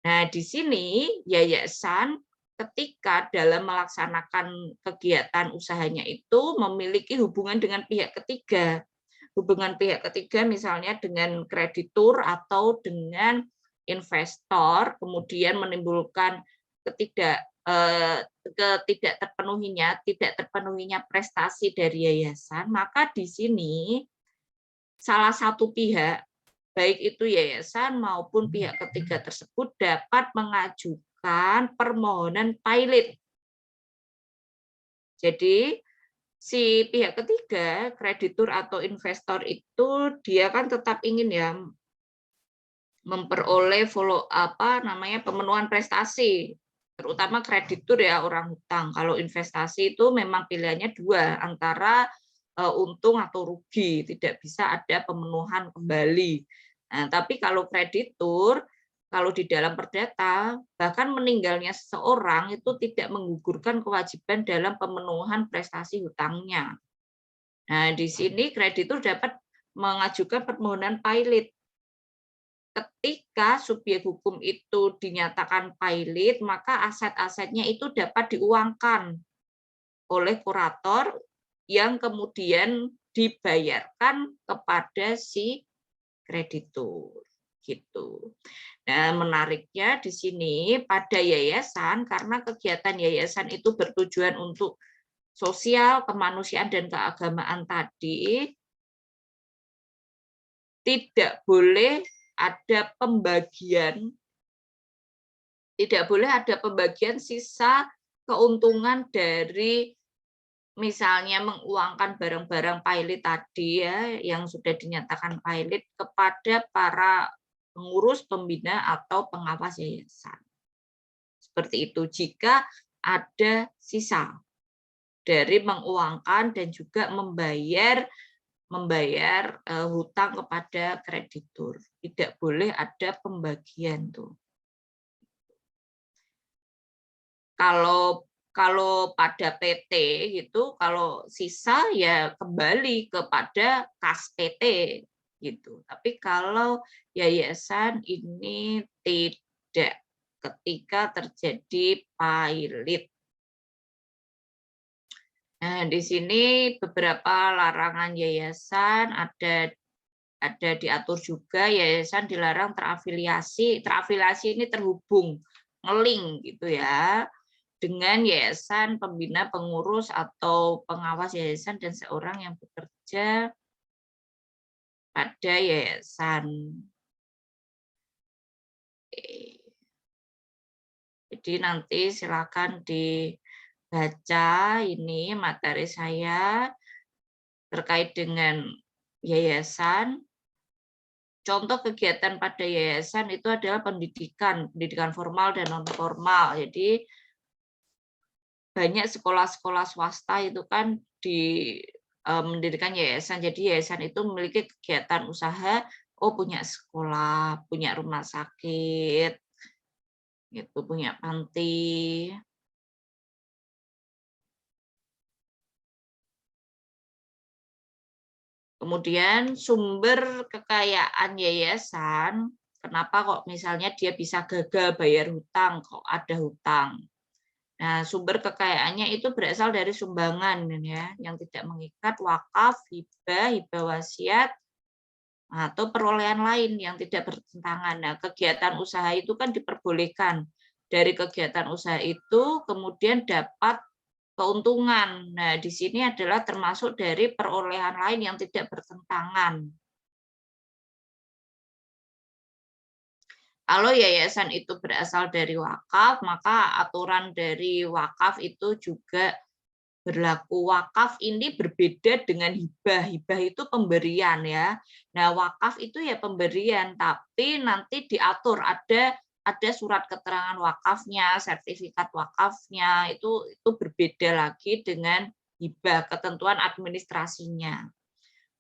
Nah, di sini yayasan ketika dalam melaksanakan kegiatan usahanya itu memiliki hubungan dengan pihak ketiga. Hubungan pihak ketiga misalnya dengan kreditur atau dengan investor, kemudian menimbulkan tidak terpenuhinya prestasi dari yayasan, maka di sini salah satu pihak, baik itu yayasan maupun pihak ketiga tersebut dapat mengajukan permohonan pilot. Jadi si pihak ketiga, kreditur atau investor itu dia kan tetap ingin ya memperoleh pemenuhan prestasi, terutama kreditur ya orang hutang. Kalau investasi itu memang pilihannya dua, antara untung atau rugi, tidak bisa ada pemenuhan kembali. Nah, tapi kalau kreditur, kalau di dalam perdata, bahkan meninggalnya seseorang itu tidak menggugurkan kewajiban dalam pemenuhan prestasi hutangnya. Nah, di sini kreditur dapat mengajukan permohonan pilot. Ketika subjek hukum itu dinyatakan pilot, maka aset-asetnya itu dapat diuangkan oleh kurator yang kemudian dibayarkan kepada si kreditur. Gitu. Nah, menariknya di sini pada yayasan, karena kegiatan yayasan itu bertujuan untuk sosial, kemanusiaan, dan keagamaan tadi, tidak boleh ada pembagian sisa keuntungan dari misalnya menguangkan barang-barang pilot tadi ya yang sudah dinyatakan pilot kepada para pengurus, pembina atau pengawas yayasan. Seperti itu jika ada sisa dari menguangkan dan juga membayar hutang kepada kreditur. Tidak boleh ada pembagian tuh. Kalau pada PT gitu, kalau sisa ya kembali kepada kas PT gitu. Tapi kalau yayasan ini tidak, ketika terjadi pilot. Nah, di sini beberapa larangan yayasan ada diatur juga. Yayasan dilarang terafiliasi. Terafiliasi ini terhubung, ngeling gitu ya, dengan yayasan, pembina, pengurus atau pengawas yayasan dan seorang yang bekerja pada yayasan. Jadi nanti silakan dibaca ini materi saya terkait dengan yayasan. Contoh kegiatan pada yayasan itu adalah pendidikan formal dan non formal. Jadi banyak sekolah-sekolah swasta itu kan mendirikan yayasan. Jadi yayasan itu memiliki kegiatan usaha, punya sekolah, punya rumah sakit, gitu, punya panti. Kemudian sumber kekayaan yayasan, kenapa kok misalnya dia bisa gagal bayar hutang, kok ada hutang. Nah, sumber kekayaannya itu berasal dari sumbangan ya, yang tidak mengikat, wakaf, hibah wasiat, atau perolehan lain yang tidak bertentangan. Nah, kegiatan usaha itu kan diperbolehkan. Dari kegiatan usaha itu kemudian dapat keuntungan. Nah, di sini adalah termasuk dari perolehan lain yang tidak bertentangan. Kalau yayasan itu berasal dari wakaf, maka aturan dari wakaf itu juga berlaku. Wakaf ini berbeda dengan hibah. Hibah itu pemberian ya. Nah, wakaf itu ya pemberian, tapi nanti diatur ada surat keterangan wakafnya, sertifikat wakafnya, itu berbeda lagi dengan hibah, ketentuan administrasinya.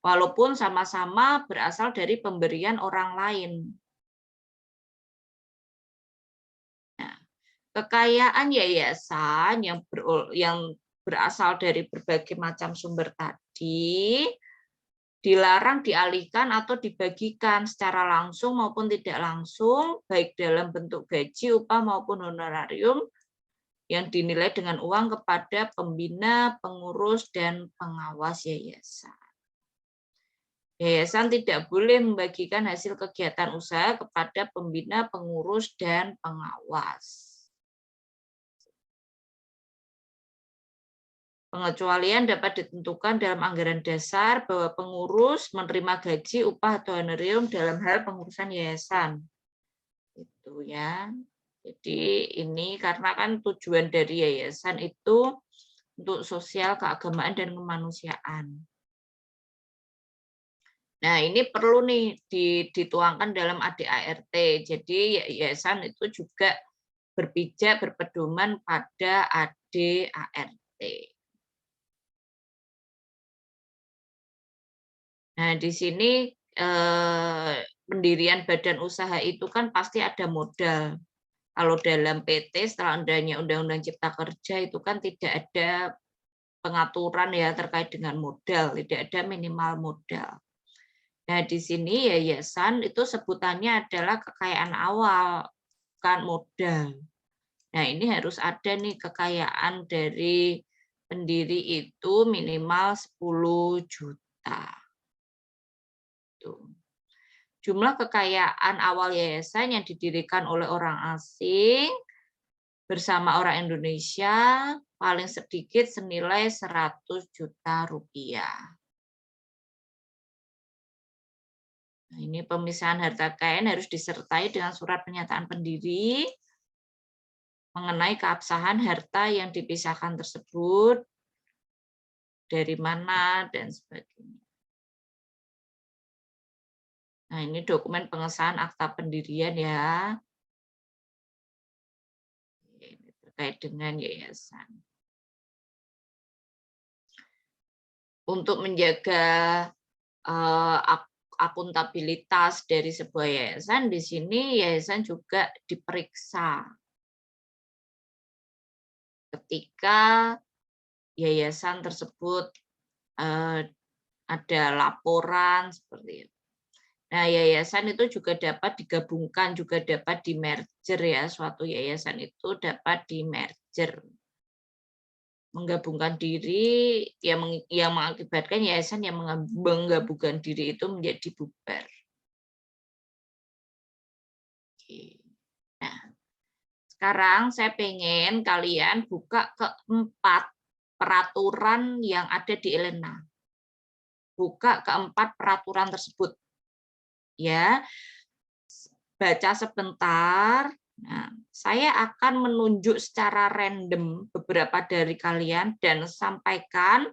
Walaupun sama-sama berasal dari pemberian orang lain. Kekayaan yayasan yang berasal dari berbagai macam sumber tadi dilarang dialihkan atau dibagikan secara langsung maupun tidak langsung, baik dalam bentuk gaji, upah maupun honorarium yang dinilai dengan uang kepada pembina, pengurus, dan pengawas yayasan. Yayasan tidak boleh membagikan hasil kegiatan usaha kepada pembina, pengurus, dan pengawas. Pengecualian dapat ditentukan dalam anggaran dasar bahwa pengurus menerima gaji, upah, atau honorarium dalam hal pengurusan yayasan. Itu ya. Jadi ini karena kan tujuan dari yayasan itu untuk sosial, keagamaan, dan kemanusiaan. Nah, ini perlu nih dituangkan dalam ADART. Jadi yayasan itu juga berpijak berpedoman pada ADART. Nah, di sini pendirian badan usaha itu kan pasti ada modal. Kalau dalam PT setelah adanya Undang-Undang Cipta Kerja itu kan tidak ada pengaturan ya terkait dengan modal, tidak ada minimal modal. Nah, di sini yayasan itu sebutannya adalah kekayaan awal, bukan modal. Nah, ini harus ada nih kekayaan dari pendiri itu minimal 10 juta. Jumlah kekayaan awal yayasan yang didirikan oleh orang asing bersama orang Indonesia paling sedikit senilai 100 juta rupiah. Nah, ini pemisahan harta kekayaan harus disertai dengan surat pernyataan pendiri mengenai keabsahan harta yang dipisahkan tersebut, dari mana, dan sebagainya. Nah, ini dokumen pengesahan akta pendirian ya. Ini terkait dengan yayasan. Untuk menjaga akuntabilitas dari sebuah yayasan, di sini yayasan juga diperiksa. Ketika yayasan tersebut ada laporan seperti itu. Nah, yayasan itu juga dapat digabungkan, juga dapat di-merger ya. Suatu yayasan itu dapat di-merger. Menggabungkan diri yang mengakibatkan yayasan yang menggabungkan diri itu menjadi bubar. Oke. Nah, sekarang saya pengen kalian buka keempat peraturan yang ada di ELENA. Buka keempat peraturan tersebut. Ya, baca sebentar. Nah, saya akan menunjuk secara random beberapa dari kalian dan sampaikan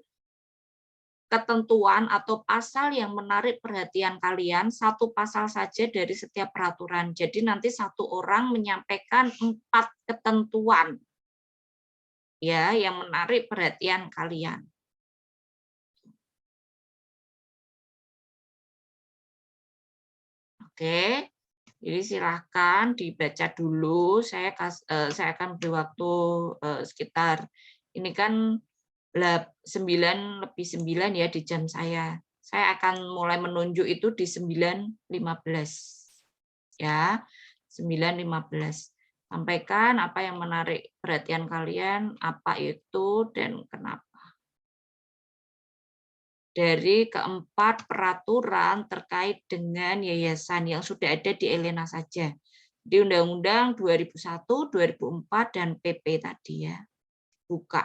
ketentuan atau pasal yang menarik perhatian kalian, satu pasal saja dari setiap peraturan. Jadi nanti satu orang menyampaikan 4 ketentuan ya yang menarik perhatian kalian. Oke, jadi silahkan dibaca dulu. Saya akan beri waktu sekitar, ini kan 9:09 ya di jam saya. Saya akan mulai menunjuk itu di 9:15. Ya, 9:15. Sampaikan apa yang menarik perhatian kalian, apa itu dan kenapa. dari keempat peraturan terkait dengan yayasan yang sudah ada di Elena saja. Di Undang-Undang 2001, 2004, dan PP tadi ya. Buka.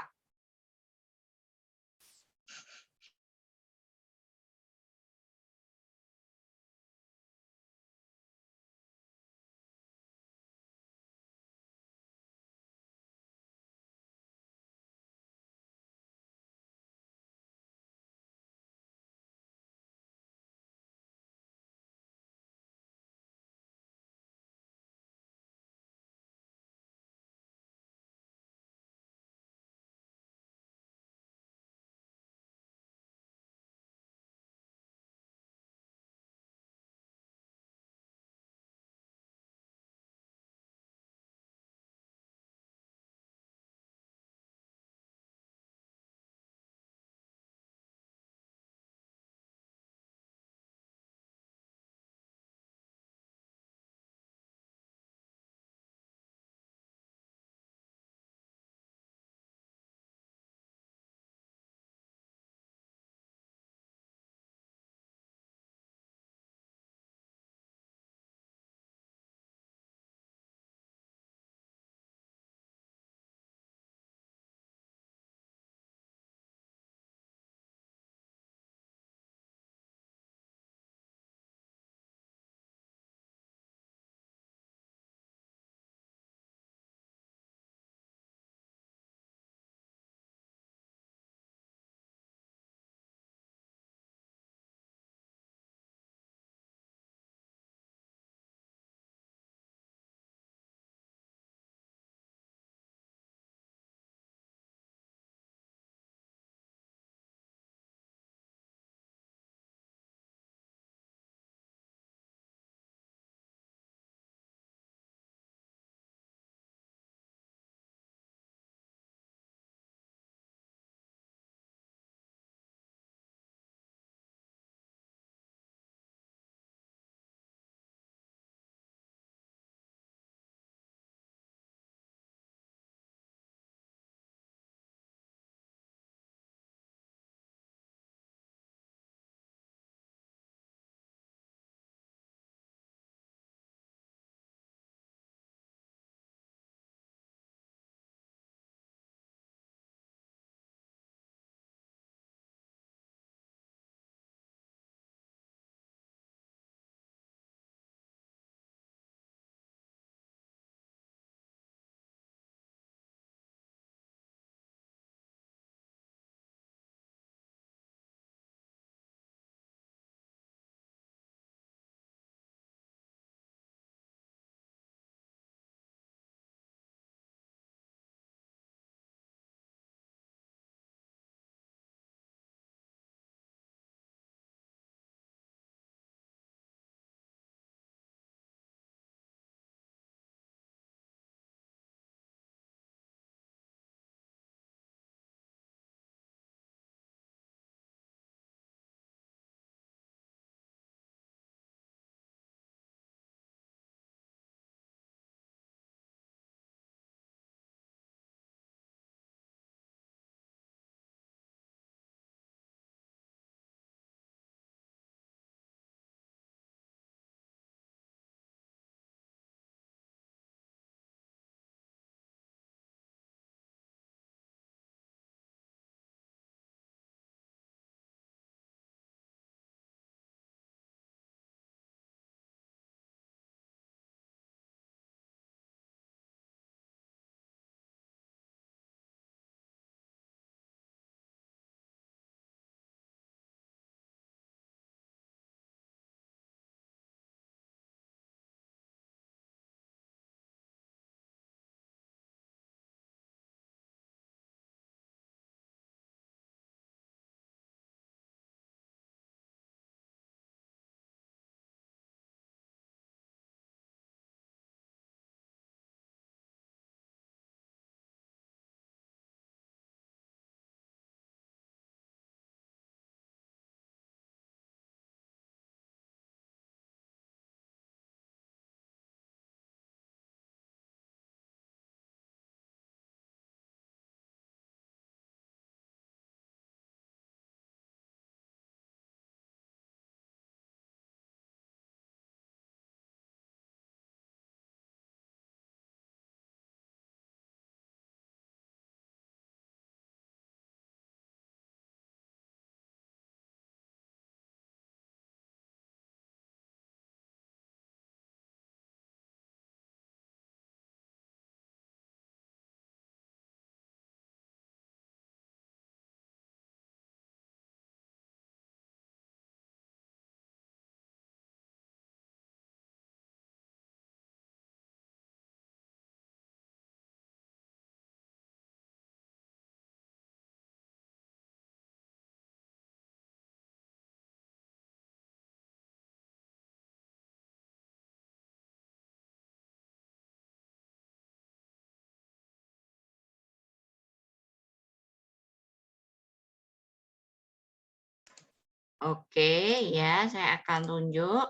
Oke, ya, saya akan tunjuk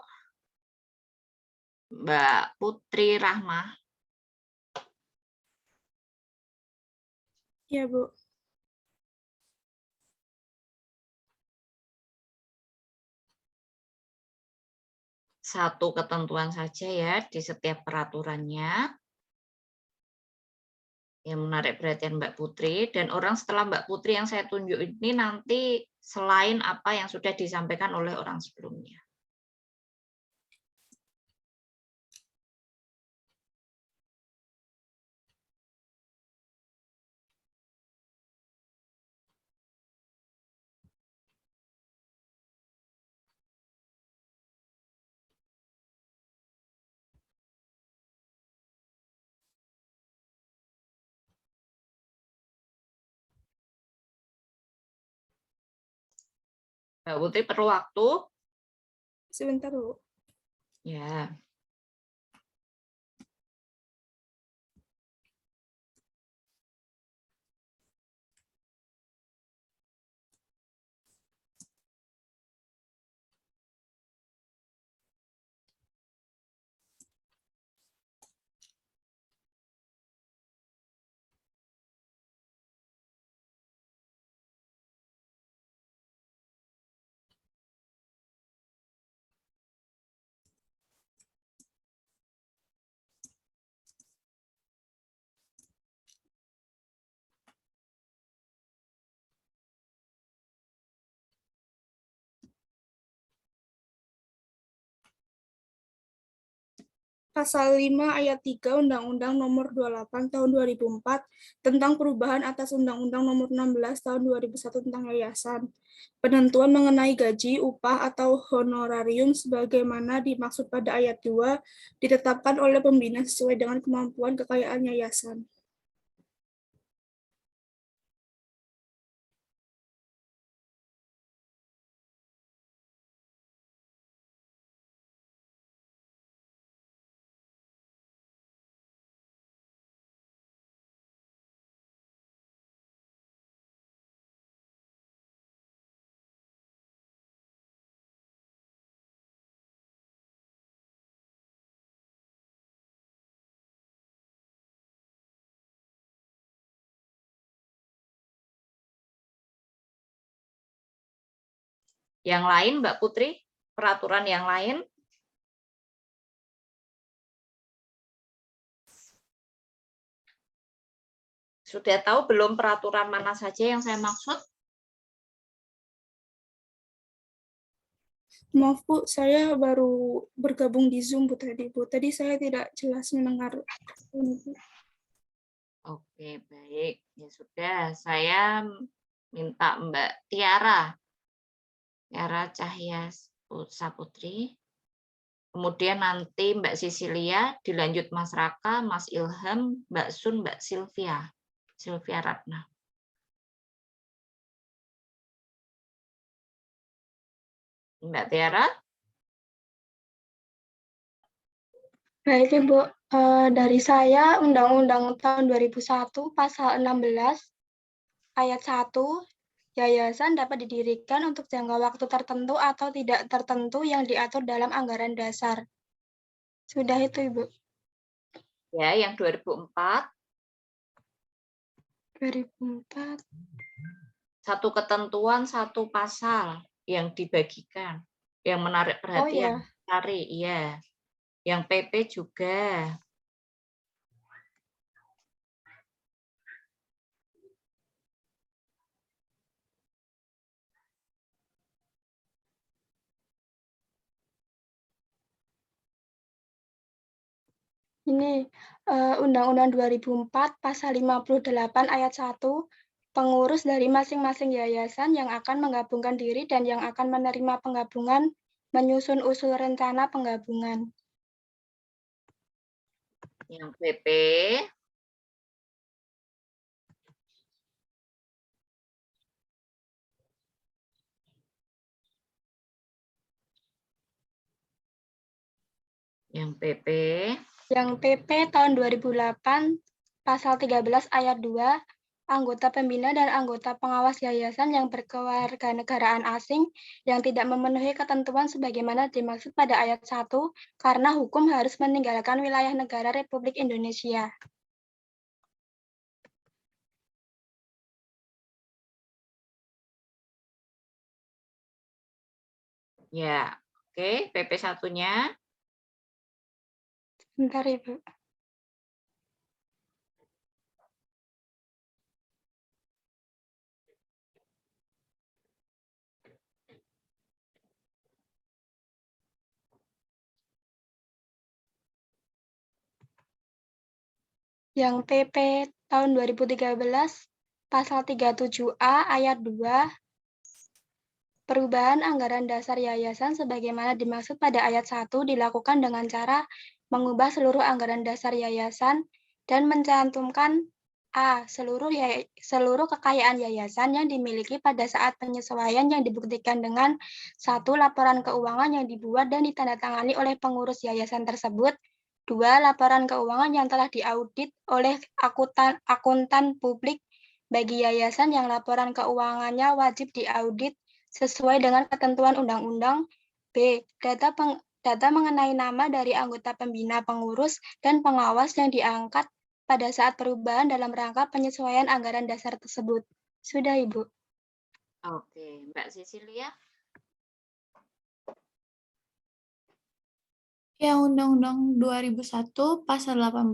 Mbak Putri Rahmah. Ya, Bu. Satu ketentuan saja ya di setiap peraturannya yang menarik perhatian Mbak Putri, dan orang setelah Mbak Putri yang saya tunjuk ini nanti selain apa yang sudah disampaikan oleh orang sebelumnya. Mbak Putri perlu waktu? Sebentar, Bu. Ya. Pasal 5 ayat 3 Undang-Undang Nomor 28 Tahun 2004 tentang perubahan atas Undang-Undang Nomor 16 Tahun 2001 tentang yayasan. Penentuan mengenai gaji, upah, atau honorarium sebagaimana dimaksud pada ayat 2 ditetapkan oleh pembina sesuai dengan kemampuan kekayaan yayasan. Yang lain, Mbak Putri, peraturan yang lain? Sudah tahu belum peraturan mana saja yang saya maksud? Maaf, Bu, saya baru bergabung di Zoom, Bu, tadi. Bu, tadi saya tidak jelas mendengar. Oke, baik. Ya sudah, saya minta Mbak Tiara Cahya Saputri. Kemudian nanti Mbak Sisilia, dilanjut Mas Raka, Mas Ilham, Mbak Sun, Mbak Sylvia Ratna. Mbak Tiara? Baik, Ibu. Dari saya, Undang-Undang tahun 2001, Pasal 16, Ayat 1, yayasan dapat didirikan untuk jangka waktu tertentu atau tidak tertentu yang diatur dalam anggaran dasar. Sudah itu, Ibu. Ya, yang 2004. 2004. Satu ketentuan, satu pasal yang dibagikan, yang menarik perhatian. Oh, ya. Iya. Yang PP juga. Ini Undang-Undang 2004 Pasal 58 Ayat 1, pengurus dari masing-masing yayasan yang akan menggabungkan diri dan yang akan menerima penggabungan menyusun usul rencana penggabungan. Yang PP. Yang PP. Yang PP tahun 2008 Pasal 13 Ayat 2, anggota pembina dan anggota pengawas yayasan yang berkewarganegaraan asing yang tidak memenuhi ketentuan sebagaimana dimaksud pada ayat 1 karena hukum harus meninggalkan wilayah negara Republik Indonesia. Ya, oke. PP 1-nya. Bentar, Ibu. Yang PP tahun 2013, pasal 37A ayat 2, perubahan anggaran dasar yayasan sebagaimana dimaksud pada ayat 1 dilakukan dengan cara mengubah seluruh anggaran dasar yayasan dan mencantumkan A. Seluruh kekayaan yayasan yang dimiliki pada saat penyesuaian yang dibuktikan dengan 1. Laporan keuangan yang dibuat dan ditandatangani oleh pengurus yayasan tersebut. 2. Laporan keuangan yang telah diaudit oleh akuntan publik bagi yayasan yang laporan keuangannya wajib diaudit sesuai dengan ketentuan undang-undang. B. Data mengenai nama dari anggota pembina, pengurus, dan pengawas yang diangkat pada saat perubahan dalam rangka penyesuaian anggaran dasar tersebut. Sudah, Ibu. Oke, Mbak Cecilia. Yang Undang-Undang 2001 Pasal 18,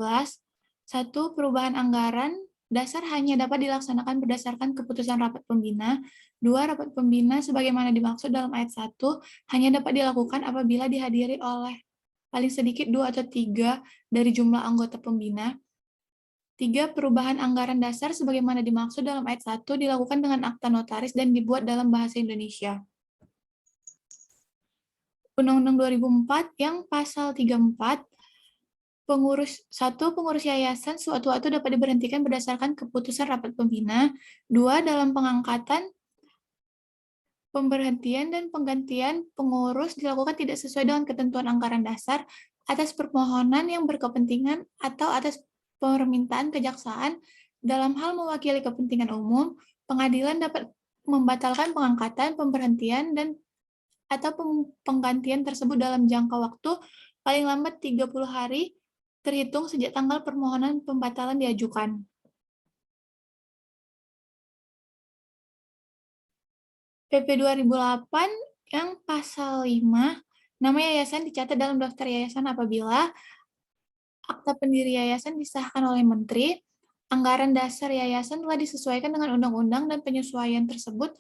1. Perubahan anggaran dasar hanya dapat dilaksanakan berdasarkan keputusan rapat pembina. 2. Rapat pembina sebagaimana dimaksud dalam ayat 1 hanya dapat dilakukan apabila dihadiri oleh paling sedikit 2 atau 3 dari jumlah anggota pembina. 3. Perubahan anggaran dasar sebagaimana dimaksud dalam ayat 1 dilakukan dengan akta notaris dan dibuat dalam bahasa Indonesia. Undang-Undang 2004 yang pasal 34, pengurus yayasan sewaktu-waktu dapat diberhentikan berdasarkan keputusan rapat pembina. 2. Dalam pengangkatan, pemberhentian dan penggantian pengurus dilakukan tidak sesuai dengan ketentuan anggaran dasar atas permohonan yang berkepentingan atau atas permintaan kejaksaan. Dalam hal mewakili kepentingan umum, pengadilan dapat membatalkan pengangkatan, pemberhentian, dan atau penggantian tersebut dalam jangka waktu paling lambat 30 hari terhitung sejak tanggal permohonan pembatalan diajukan. PP 2008 yang pasal 5, nama yayasan dicatat dalam daftar yayasan apabila akta pendiri yayasan disahkan oleh Menteri, anggaran dasar yayasan telah disesuaikan dengan undang-undang dan penyesuaian tersebut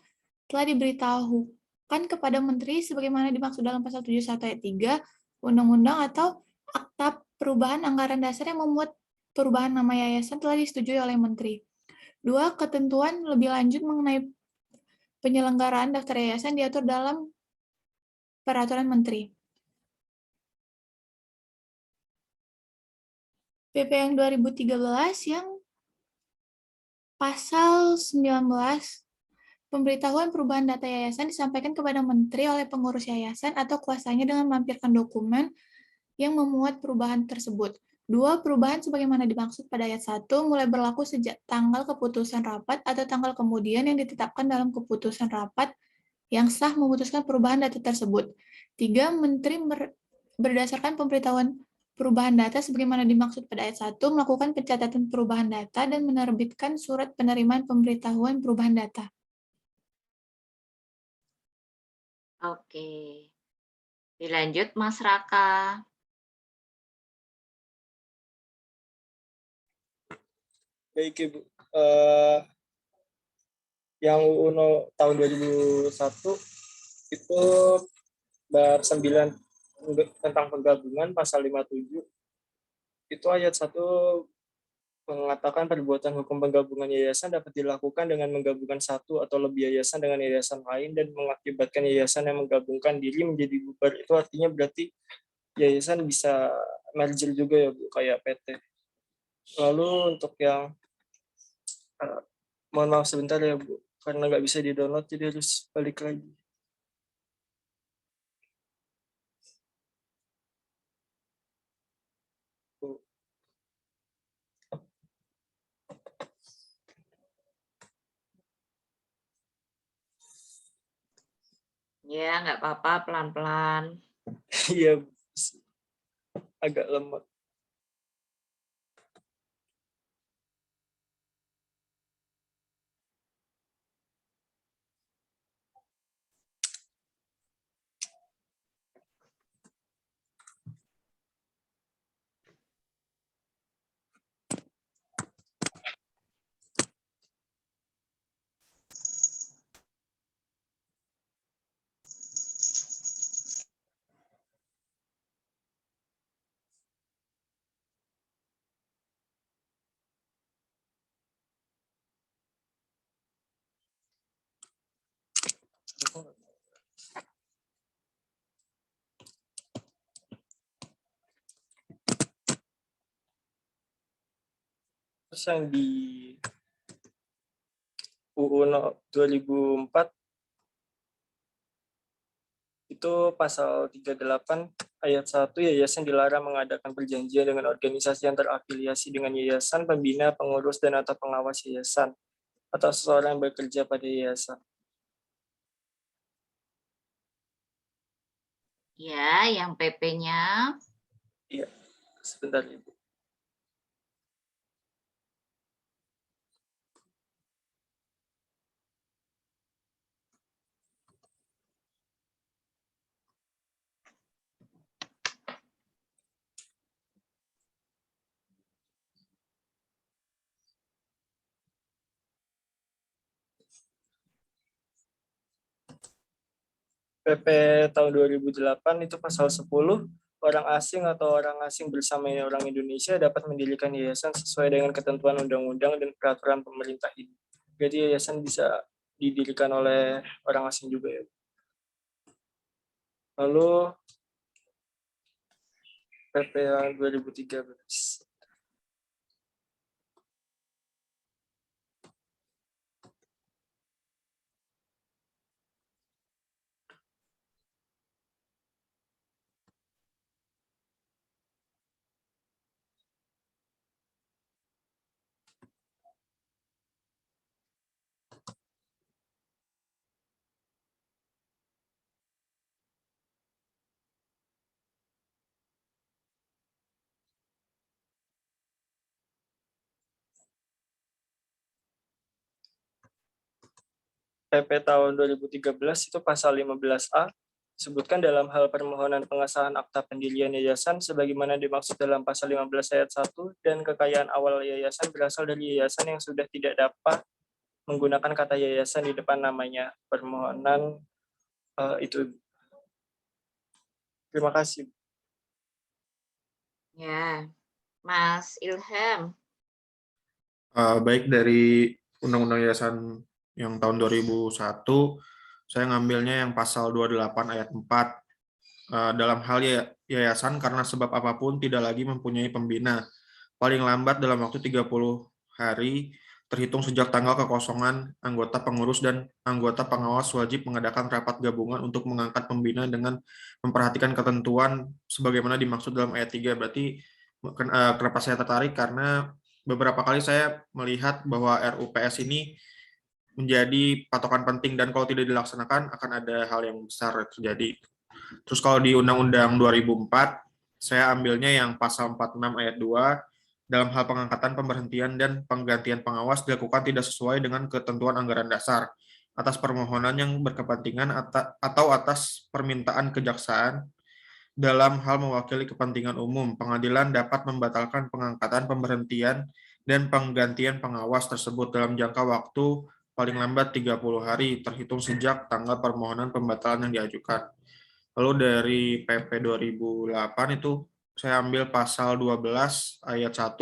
telah diberitahukan kepada Menteri sebagaimana dimaksud dalam pasal 71 ayat 3 undang-undang atau akta perubahan anggaran dasar yang memuat perubahan nama yayasan telah disetujui oleh Menteri. 2. Ketentuan lebih lanjut mengenai penyelenggaraan daftar yayasan diatur dalam Peraturan Menteri. PP yang 2013 yang pasal 19, pemberitahuan perubahan data yayasan disampaikan kepada Menteri oleh pengurus yayasan atau kuasanya dengan melampirkan dokumen yang memuat perubahan tersebut. 2. Perubahan sebagaimana dimaksud pada ayat 1 mulai berlaku sejak tanggal keputusan rapat atau tanggal kemudian yang ditetapkan dalam keputusan rapat yang sah memutuskan perubahan data tersebut. 3. Menteri berdasarkan pemberitahuan perubahan data sebagaimana dimaksud pada ayat 1 melakukan pencatatan perubahan data dan menerbitkan surat penerimaan pemberitahuan perubahan data. Oke. Dilanjut Mas Raka. Baik, Ibu. Yang UU tahun 2001 itu bab 9 tentang penggabungan pasal 57 itu ayat 1 mengatakan perbuatan hukum penggabungan yayasan dapat dilakukan dengan menggabungkan satu atau lebih yayasan dengan yayasan lain dan mengakibatkan yayasan yang menggabungkan diri menjadi bubar. Itu artinya berarti yayasan bisa merger juga ya Bu, kayak PT. Lalu untuk yang mohon maaf sebentar ya Bu, karena nggak bisa di-download jadi harus balik lagi. Ya, nggak apa-apa, pelan-pelan. Iya, agak lemot. Terus yang di UU 2004 itu pasal 38 ayat 1, yayasan dilarang mengadakan perjanjian dengan organisasi yang terafiliasi dengan yayasan, pembina, pengurus, dan atau pengawas yayasan, atau seseorang yang bekerja pada yayasan. Ya, yang PP-nya. Iya, sebentar Ibu. PP tahun 2008 itu pasal 10, orang asing atau orang asing bersama orang Indonesia dapat mendirikan yayasan sesuai dengan ketentuan undang-undang dan peraturan pemerintah ini. Jadi yayasan bisa didirikan oleh orang asing juga ya. Lalu PP 2013. PP tahun 2013 itu pasal 15A disebutkan dalam hal permohonan pengesahan akta pendirian yayasan sebagaimana dimaksud dalam pasal 15 ayat 1 dan kekayaan awal yayasan berasal dari yayasan yang sudah tidak dapat menggunakan kata yayasan di depan namanya. Permohonan itu. Terima kasih. Ya, Mas Ilham. Baik, dari Undang-Undang Yayasan yang tahun 2001, saya ngambilnya yang pasal 28 ayat 4. Dalam hal yayasan karena sebab apapun tidak lagi mempunyai pembina, paling lambat dalam waktu 30 hari, terhitung sejak tanggal kekosongan, anggota pengurus dan anggota pengawas wajib mengadakan rapat gabungan untuk mengangkat pembina dengan memperhatikan ketentuan sebagaimana dimaksud dalam ayat 3. Berarti kenapa saya tertarik, karena beberapa kali saya melihat bahwa RUPS ini menjadi patokan penting dan kalau tidak dilaksanakan akan ada hal yang besar terjadi. Terus kalau di Undang-Undang 2004, saya ambilnya yang pasal 46 ayat 2, dalam hal pengangkatan, pemberhentian, dan penggantian pengawas dilakukan tidak sesuai dengan ketentuan anggaran dasar atas permohonan yang berkepentingan atau atas permintaan kejaksaan dalam hal mewakili kepentingan umum. Pengadilan dapat membatalkan pengangkatan, pemberhentian, dan penggantian pengawas tersebut dalam jangka waktu paling lambat 30 hari terhitung sejak tanggal permohonan pembatalan yang diajukan. Lalu dari PP 2008 itu saya ambil pasal 12 ayat 1.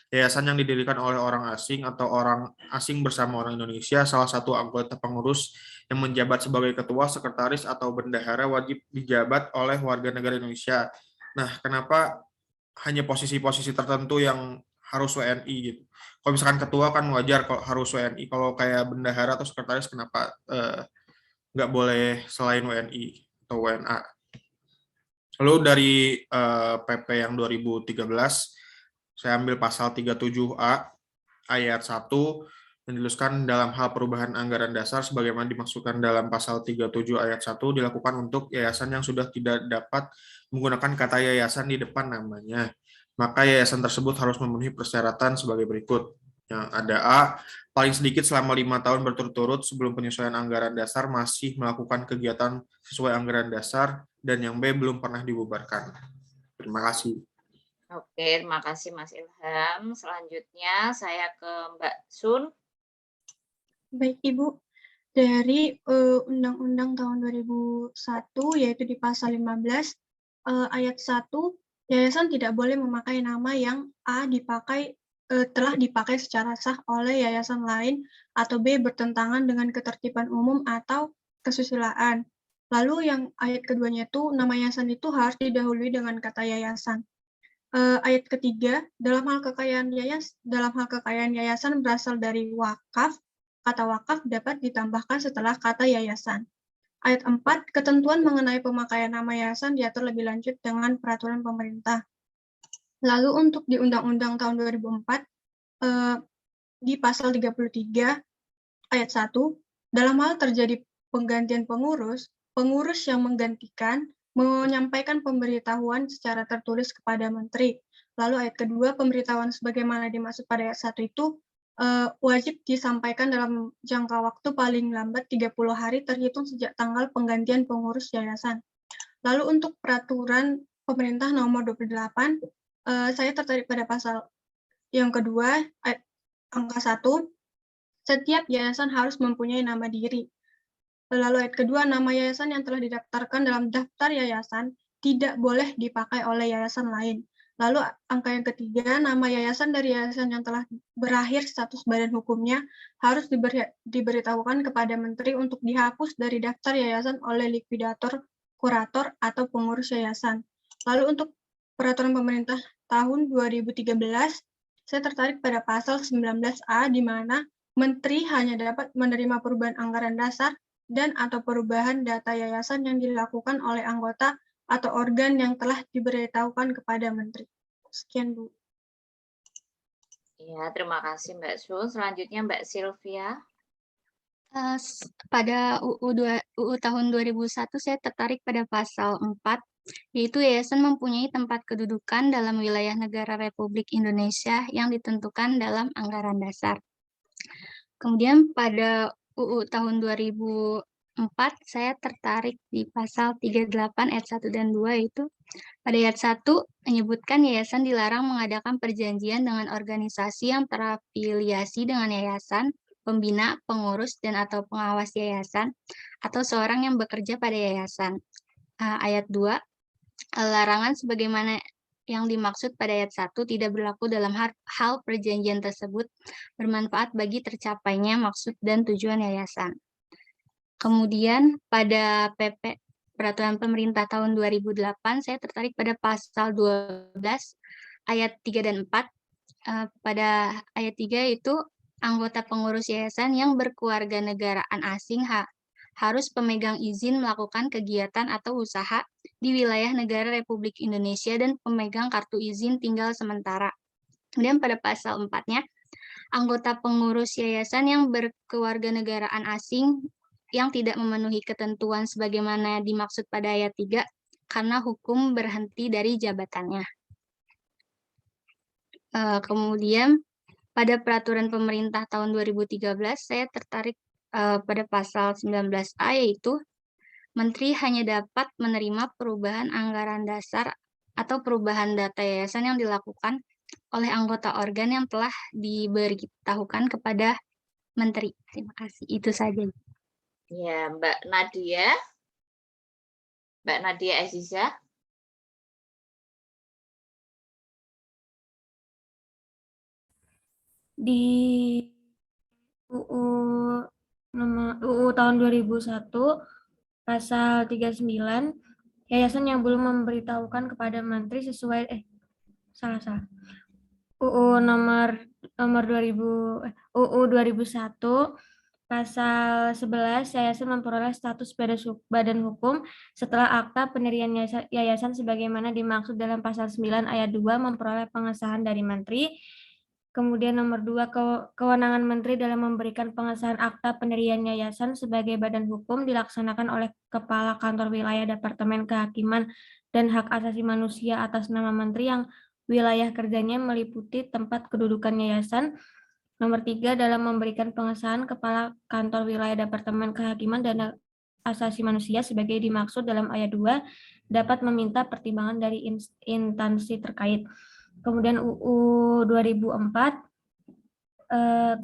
Yayasan yang didirikan oleh orang asing atau orang asing bersama orang Indonesia, salah satu anggota pengurus yang menjabat sebagai ketua, sekretaris, atau bendahara wajib dijabat oleh warga negara Indonesia. Nah, kenapa hanya posisi-posisi tertentu yang harus WNI gitu? Kalau misalkan ketua kan wajar kalau harus WNI, kalau kayak bendahara atau sekretaris kenapa nggak boleh selain WNI atau WNA? Lalu dari PP yang 2013, saya ambil pasal 37A ayat 1, Menjelaskan dalam hal perubahan anggaran dasar sebagaimana dimaksudkan dalam pasal 37 ayat 1 dilakukan untuk yayasan yang sudah tidak dapat menggunakan kata yayasan di depan namanya. Maka yayasan tersebut harus memenuhi persyaratan sebagai berikut. Yang ada A, paling sedikit selama 5 tahun berturut-turut sebelum penyesuaian anggaran dasar masih melakukan kegiatan sesuai anggaran dasar, dan yang B, belum pernah dibubarkan. Terima kasih. Oke, terima kasih Mas Ilham. Selanjutnya saya ke Mbak Sun. Baik Ibu, dari Undang-Undang tahun 2001 yaitu di pasal 15 ayat 1, yayasan tidak boleh memakai nama yang A telah dipakai secara sah oleh yayasan lain, atau B bertentangan dengan ketertiban umum atau kesusilaan. Lalu yang ayat keduanya itu, nama yayasan itu harus didahului dengan kata yayasan. Ayat ketiga, dalam hal kekayaan yayasan berasal dari wakaf, kata wakaf dapat ditambahkan setelah kata yayasan. Ayat 4, ketentuan mengenai pemakaian nama yayasan diatur lebih lanjut dengan peraturan pemerintah. Lalu untuk di Undang-Undang tahun 2004, di pasal 33 ayat 1, dalam hal terjadi penggantian pengurus yang menggantikan menyampaikan pemberitahuan secara tertulis kepada menteri. Lalu ayat kedua, pemberitahuan sebagaimana dimaksud pada ayat 1 itu wajib disampaikan dalam jangka waktu paling lambat 30 hari terhitung sejak tanggal penggantian pengurus yayasan. Lalu untuk peraturan pemerintah nomor 28, saya tertarik pada pasal yang kedua, angka 1, setiap yayasan harus mempunyai nama diri. Lalu ayat kedua, nama yayasan yang telah didaftarkan dalam daftar yayasan tidak boleh dipakai oleh yayasan lain. Lalu angka yang ketiga, nama yayasan dari yayasan yang telah berakhir status badan hukumnya harus diberitahukan kepada menteri untuk dihapus dari daftar yayasan oleh likuidator, kurator, atau pengurus yayasan. Lalu untuk peraturan pemerintah tahun 2013, saya tertarik pada pasal 19A di mana menteri hanya dapat menerima perubahan anggaran dasar dan atau perubahan data yayasan yang dilakukan oleh anggota atau organ yang telah diberitahukan kepada menteri. Sekian, Bu. Ya, terima kasih Mbak Sun. Selanjutnya Mbak Sylvia. Pada UU tahun 2001 saya tertarik pada pasal 4, yaitu yayasan mempunyai tempat kedudukan dalam wilayah negara Republik Indonesia yang ditentukan dalam anggaran dasar. Kemudian pada UU tahun 2004 saya tertarik di pasal 38 ayat 1 dan 2, yaitu pada ayat 1 menyebutkan yayasan dilarang mengadakan perjanjian dengan organisasi yang terafiliasi dengan yayasan, pembina, pengurus, dan atau pengawas yayasan, atau seorang yang bekerja pada yayasan. Ayat 2, larangan sebagaimana yang dimaksud pada ayat 1 tidak berlaku dalam hal perjanjian tersebut bermanfaat bagi tercapainya maksud dan tujuan yayasan. Kemudian pada PP Peraturan Pemerintah tahun 2008, saya tertarik pada pasal 12 ayat 3 dan 4. Pada ayat 3 itu anggota pengurus yayasan yang berkewarganegaraan asing harus pemegang izin melakukan kegiatan atau usaha di wilayah negara Republik Indonesia dan pemegang kartu izin tinggal sementara. Kemudian pada pasal 4-nya, anggota pengurus yayasan yang berkewarganegaraan asing yang tidak memenuhi ketentuan sebagaimana dimaksud pada ayat 3 karena hukum berhenti dari jabatannya. Kemudian pada peraturan pemerintah tahun 2013 saya tertarik pada pasal 19A, yaitu menteri hanya dapat menerima perubahan anggaran dasar atau perubahan data yayasan yang dilakukan oleh anggota organ yang telah diberitahukan kepada menteri. Terima kasih. Itu saja. Ya, Mbak Nadia. Mbak Nadia Aziza. Di UU tahun 2001 pasal 39, yayasan yang belum memberitahukan kepada menteri sesuai UU nomor 2001 pasal 11, yayasan memperoleh status badan hukum setelah akta pendirian yayasan sebagaimana dimaksud dalam pasal 9 ayat 2 memperoleh pengesahan dari menteri. Kemudian nomor 2, kewenangan Menteri dalam memberikan pengesahan akta pendirian yayasan sebagai badan hukum dilaksanakan oleh Kepala Kantor Wilayah Departemen Kehakiman dan Hak Asasi Manusia atas nama Menteri yang wilayah kerjanya meliputi tempat kedudukan yayasan. Nomor 3, dalam memberikan pengesahan Kepala Kantor Wilayah Departemen Kehakiman dan Asasi Manusia sebagai dimaksud dalam ayat 2 dapat meminta pertimbangan dari instansi terkait. Kemudian UU 2004,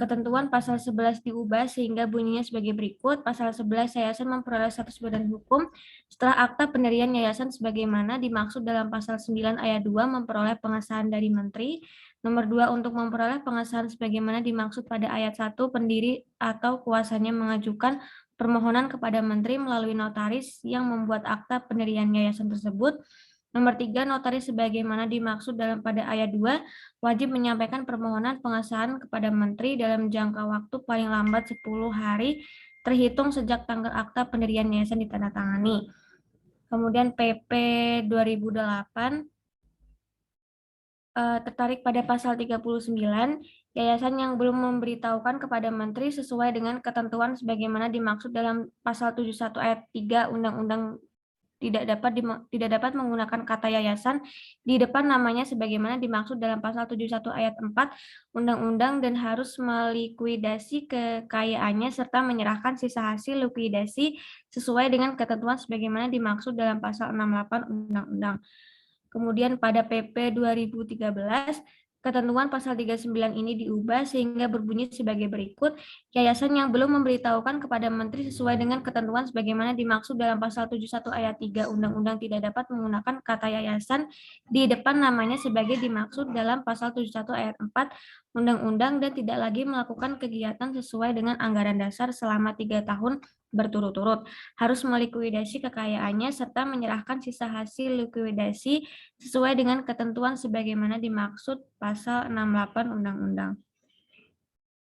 ketentuan pasal 11 diubah sehingga bunyinya sebagai berikut. Pasal 11, yayasan memperoleh status badan hukum setelah akta pendirian yayasan sebagaimana dimaksud dalam pasal 9 ayat 2 memperoleh pengesahan dari Menteri. Nomor 2, untuk memperoleh pengesahan sebagaimana dimaksud pada ayat 1, pendiri atau kuasanya mengajukan permohonan kepada Menteri melalui notaris yang membuat akta pendirian yayasan tersebut. Nomor 3, notaris sebagaimana dimaksud dalam pada ayat 2 wajib menyampaikan permohonan pengesahan kepada Menteri dalam jangka waktu paling lambat 10 hari terhitung sejak tanggal akta pendirian yayasan ditandatangani. Kemudian PP 2008 tertarik pada pasal 39, yayasan yang belum memberitahukan kepada Menteri sesuai dengan ketentuan sebagaimana dimaksud dalam pasal 71 ayat 3 Undang-Undang tidak dapat menggunakan kata yayasan di depan namanya sebagaimana dimaksud dalam pasal 71 ayat 4 Undang-Undang dan harus melikuidasi kekayaannya serta menyerahkan sisa hasil likuidasi sesuai dengan ketentuan sebagaimana dimaksud dalam pasal 68 Undang-Undang. Kemudian pada PP 2013, ketentuan pasal 39 ini diubah sehingga berbunyi sebagai berikut. Yayasan yang belum memberitahukan kepada Menteri sesuai dengan ketentuan sebagaimana dimaksud dalam pasal 71 ayat 3 Undang-Undang tidak dapat menggunakan kata yayasan di depan namanya sebagai dimaksud dalam pasal 71 ayat 4 Undang-Undang dan tidak lagi melakukan kegiatan sesuai dengan anggaran dasar selama 3 tahun berturut-turut, harus melikuidasi kekayaannya serta menyerahkan sisa hasil likuidasi sesuai dengan ketentuan sebagaimana dimaksud pasal 68 Undang-Undang.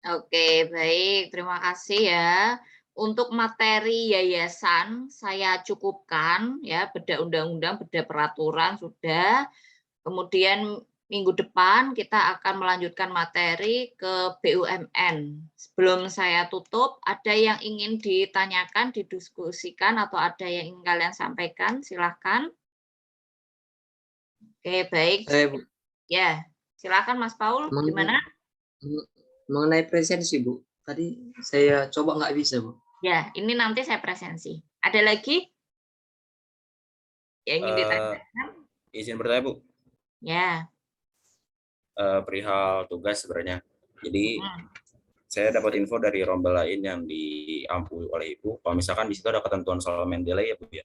Oke, baik. Terima kasih ya. Untuk materi yayasan saya cukupkan ya, beda undang-undang, beda peraturan sudah. Kemudian minggu depan kita akan melanjutkan materi ke BUMN. Sebelum saya tutup, ada yang ingin ditanyakan, didiskusikan, atau ada yang ingin kalian sampaikan? Silahkan. Oke, baik. Ya, silakan Mas Paul. Gimana? Mengenai presensi, Bu. Tadi saya coba nggak bisa, Bu. Ya, ini nanti saya presensi. Ada lagi yang ingin ditanyakan? Izin bertanya, Bu. Ya. Perihal tugas sebenarnya. Jadi saya dapat info dari rombel lain yang diampuni oleh Ibu. Kalau misalkan di situ ada ketentuan soal Mendeley ya, Bu ya.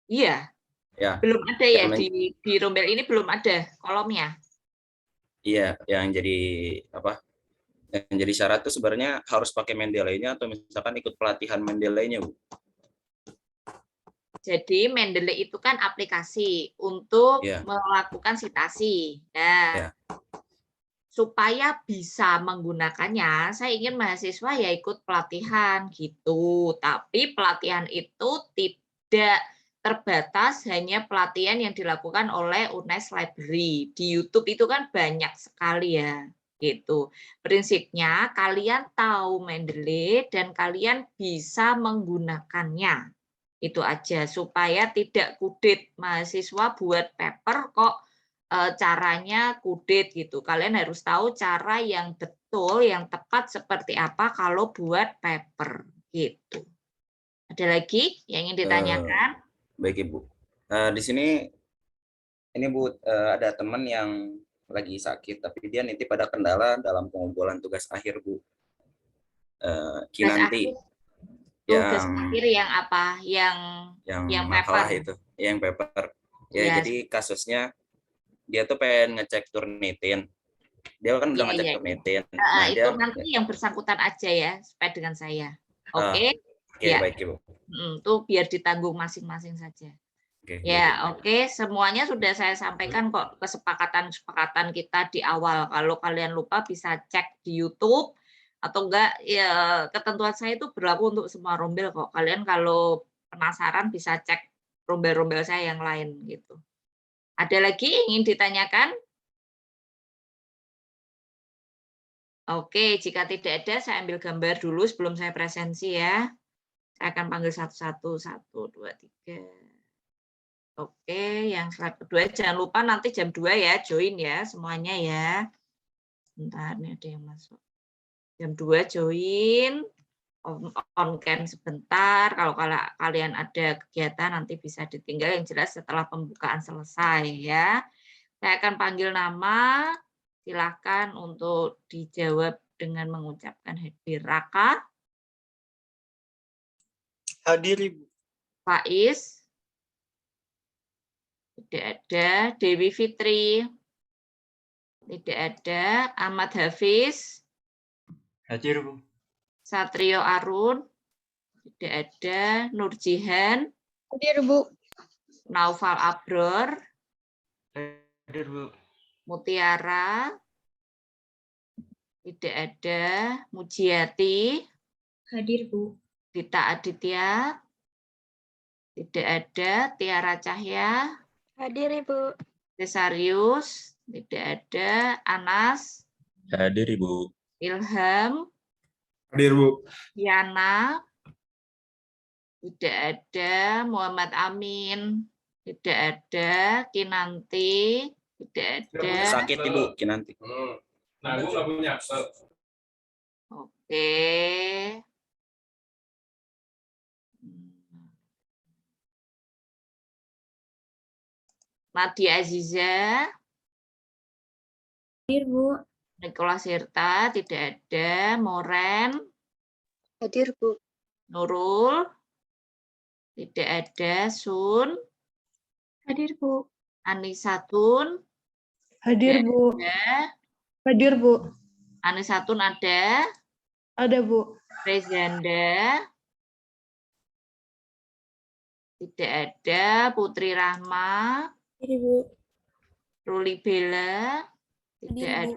Iya. Ya. Belum ada ya di rombel ini belum ada kolomnya. Iya, yang jadi apa? Yang jadi syarat itu sebenarnya harus pakai Mendeley-nya atau misalkan ikut pelatihan Mendeley-nya, Bu. Jadi Mendeley itu kan aplikasi untuk melakukan sitasi. Nah, supaya bisa menggunakannya, saya ingin mahasiswa ya ikut pelatihan gitu. Tapi pelatihan itu tidak terbatas hanya pelatihan yang dilakukan oleh UNES Library. Di YouTube itu kan banyak sekali ya. Gitu. Prinsipnya kalian tahu Mendeley dan kalian bisa menggunakannya. Itu aja supaya tidak kudit mahasiswa buat paper kok caranya kudit gitu. Kalian harus tahu cara yang betul, yang tepat seperti apa kalau buat paper gitu. Ada lagi yang ingin ditanyakan? Baik Ibu. Di sini ini Bu ada teman yang lagi sakit tapi dia nitip ada kendala dalam pengumpulan tugas akhir Bu. Kinanti. Tugas akhir yang apa? Yang makalah paper. Itu, yang paper. Ya, jadi kasusnya dia tuh pengen ngecek Turnitin. Dia kan udah ngecek Turnitin. Nah, itu nanti yang bersangkutan aja ya, supaya dengan saya. Oke. Ya. Baik Ibu. Itu biar ditanggung masing-masing saja. Ya, oke. Semuanya sudah saya sampaikan kok kesepakatan kita di awal. Kalau kalian lupa bisa cek di YouTube. Atau enggak ya ketentuan saya itu berlaku untuk semua rombel kok. Kalian kalau penasaran bisa cek rombel-rombel saya yang lain gitu. Ada lagi yang ingin ditanyakan? Oke, jika tidak ada, saya ambil gambar dulu sebelum saya presensi ya. Saya akan panggil satu-satu, 1, 2, 3. Oke, yang slide kedua, jangan lupa nanti jam 2 ya, join ya semuanya ya. Bentar, ini ada yang masuk. Jam 2 join, on cam sebentar. Kalau kalian ada kegiatan nanti bisa ditinggal, yang jelas setelah pembukaan selesai ya. Saya akan panggil nama. Silakan untuk dijawab dengan mengucapkan hadir. Raka? Hadir, Ibu. Faiz? Tidak ada. Dewi Fitri? Tidak ada. Ahmad Hafiz? Hadir, Bu. Satrio Arun? Tidak ada. Nurjihan? Hadir, Bu. Naufal Abror? Hadir, Bu. Mutiara? Tidak ada. Mujiati? Hadir, Bu. Dita Aditya? Tidak ada. Tiara Cahya? Hadir, Ibu. Cesarius? Tidak ada. Anas? Hadir, Ibu. Ilham? Hadir, Bu. Yana? Tidak ada. Muhammad Amin? Tidak ada. Kinanti? Tidak ada. Sakit Ibu, Kinanti. Nah, Ibu nggak punya. Oke. Nadia Aziza? Hadir, Bu. Nicholas Sirta? Tidak ada. Moren? Hadir, Bu. Nurul? Tidak ada. Sun? Hadir, Bu. Anisatun? Hadir, Tidak Bu. ada. Hadir, Bu. Anisatun ada? Ada, Bu. Rezanda? Tidak ada. Putri Rahma? Hadir, Bu. Ruli Bella? Tidak ada.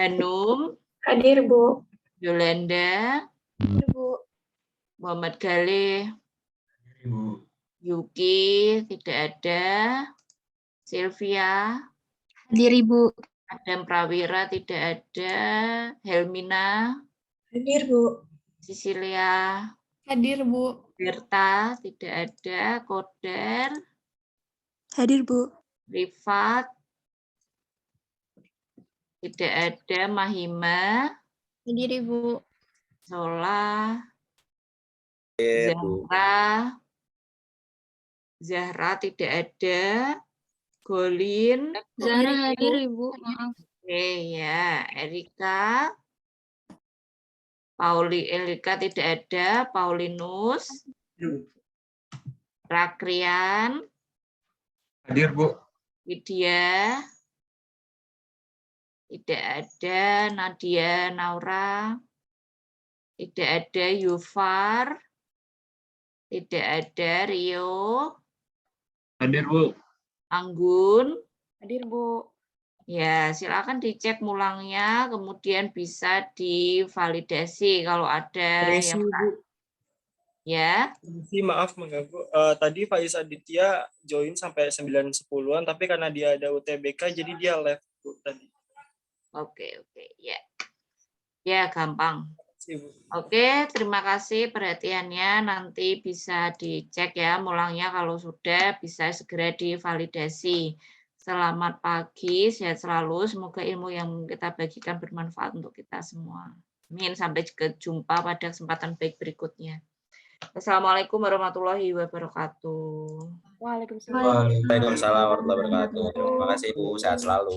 Hanum? Hadir, Bu. Yolanda? Hadir, Bu. Muhammad Galih? Ibu. Yuki? Tidak ada. Sylvia? Hadir, Ibu. Adam Prawira? Tidak ada. Helmina? Hadir, Bu. Sisilia? Hadir, Bu. Berta? Tidak ada. Koder? Hadir, Bu. Rifat? Tidak ada. Mahima? Hadir, Ibu. Zola? Hadir, Bu. Zahra tidak ada. Golin? Zahra hadir, Ibu. Maaf. Oke ya. Erika? Erika tidak ada. Paulinus? Rakrian? Hadir, Bu. Widya? Tidak ada. Nadia Naura? Tidak ada. Yufar? Tidak ada. Rio? Hadir, Bu. Anggun? Hadir, Bu. Ya, silakan dicek mulangnya, kemudian bisa divalidasi kalau ada Permisi, yang Bu. ya. Permisi, maaf mengganggu. Tadi Faiz Aditya join sampai 9.10-an, tapi karena dia ada UTBK, jadi dia left, Bu, tadi. Oke, ya. Ya, gampang. Terima kasih, Bu. Oke, terima kasih perhatiannya. Nanti bisa dicek ya mulangnya, kalau sudah bisa segera divalidasi. Selamat pagi, sehat selalu. Semoga ilmu yang kita bagikan bermanfaat untuk kita semua. Amin. Sampai jumpa pada kesempatan baik berikutnya. Assalamualaikum warahmatullahi wabarakatuh. Waalaikumsalam. Waalaikumsalam warahmatullahi wabarakatuh. Terima kasih Bu, sehat selalu.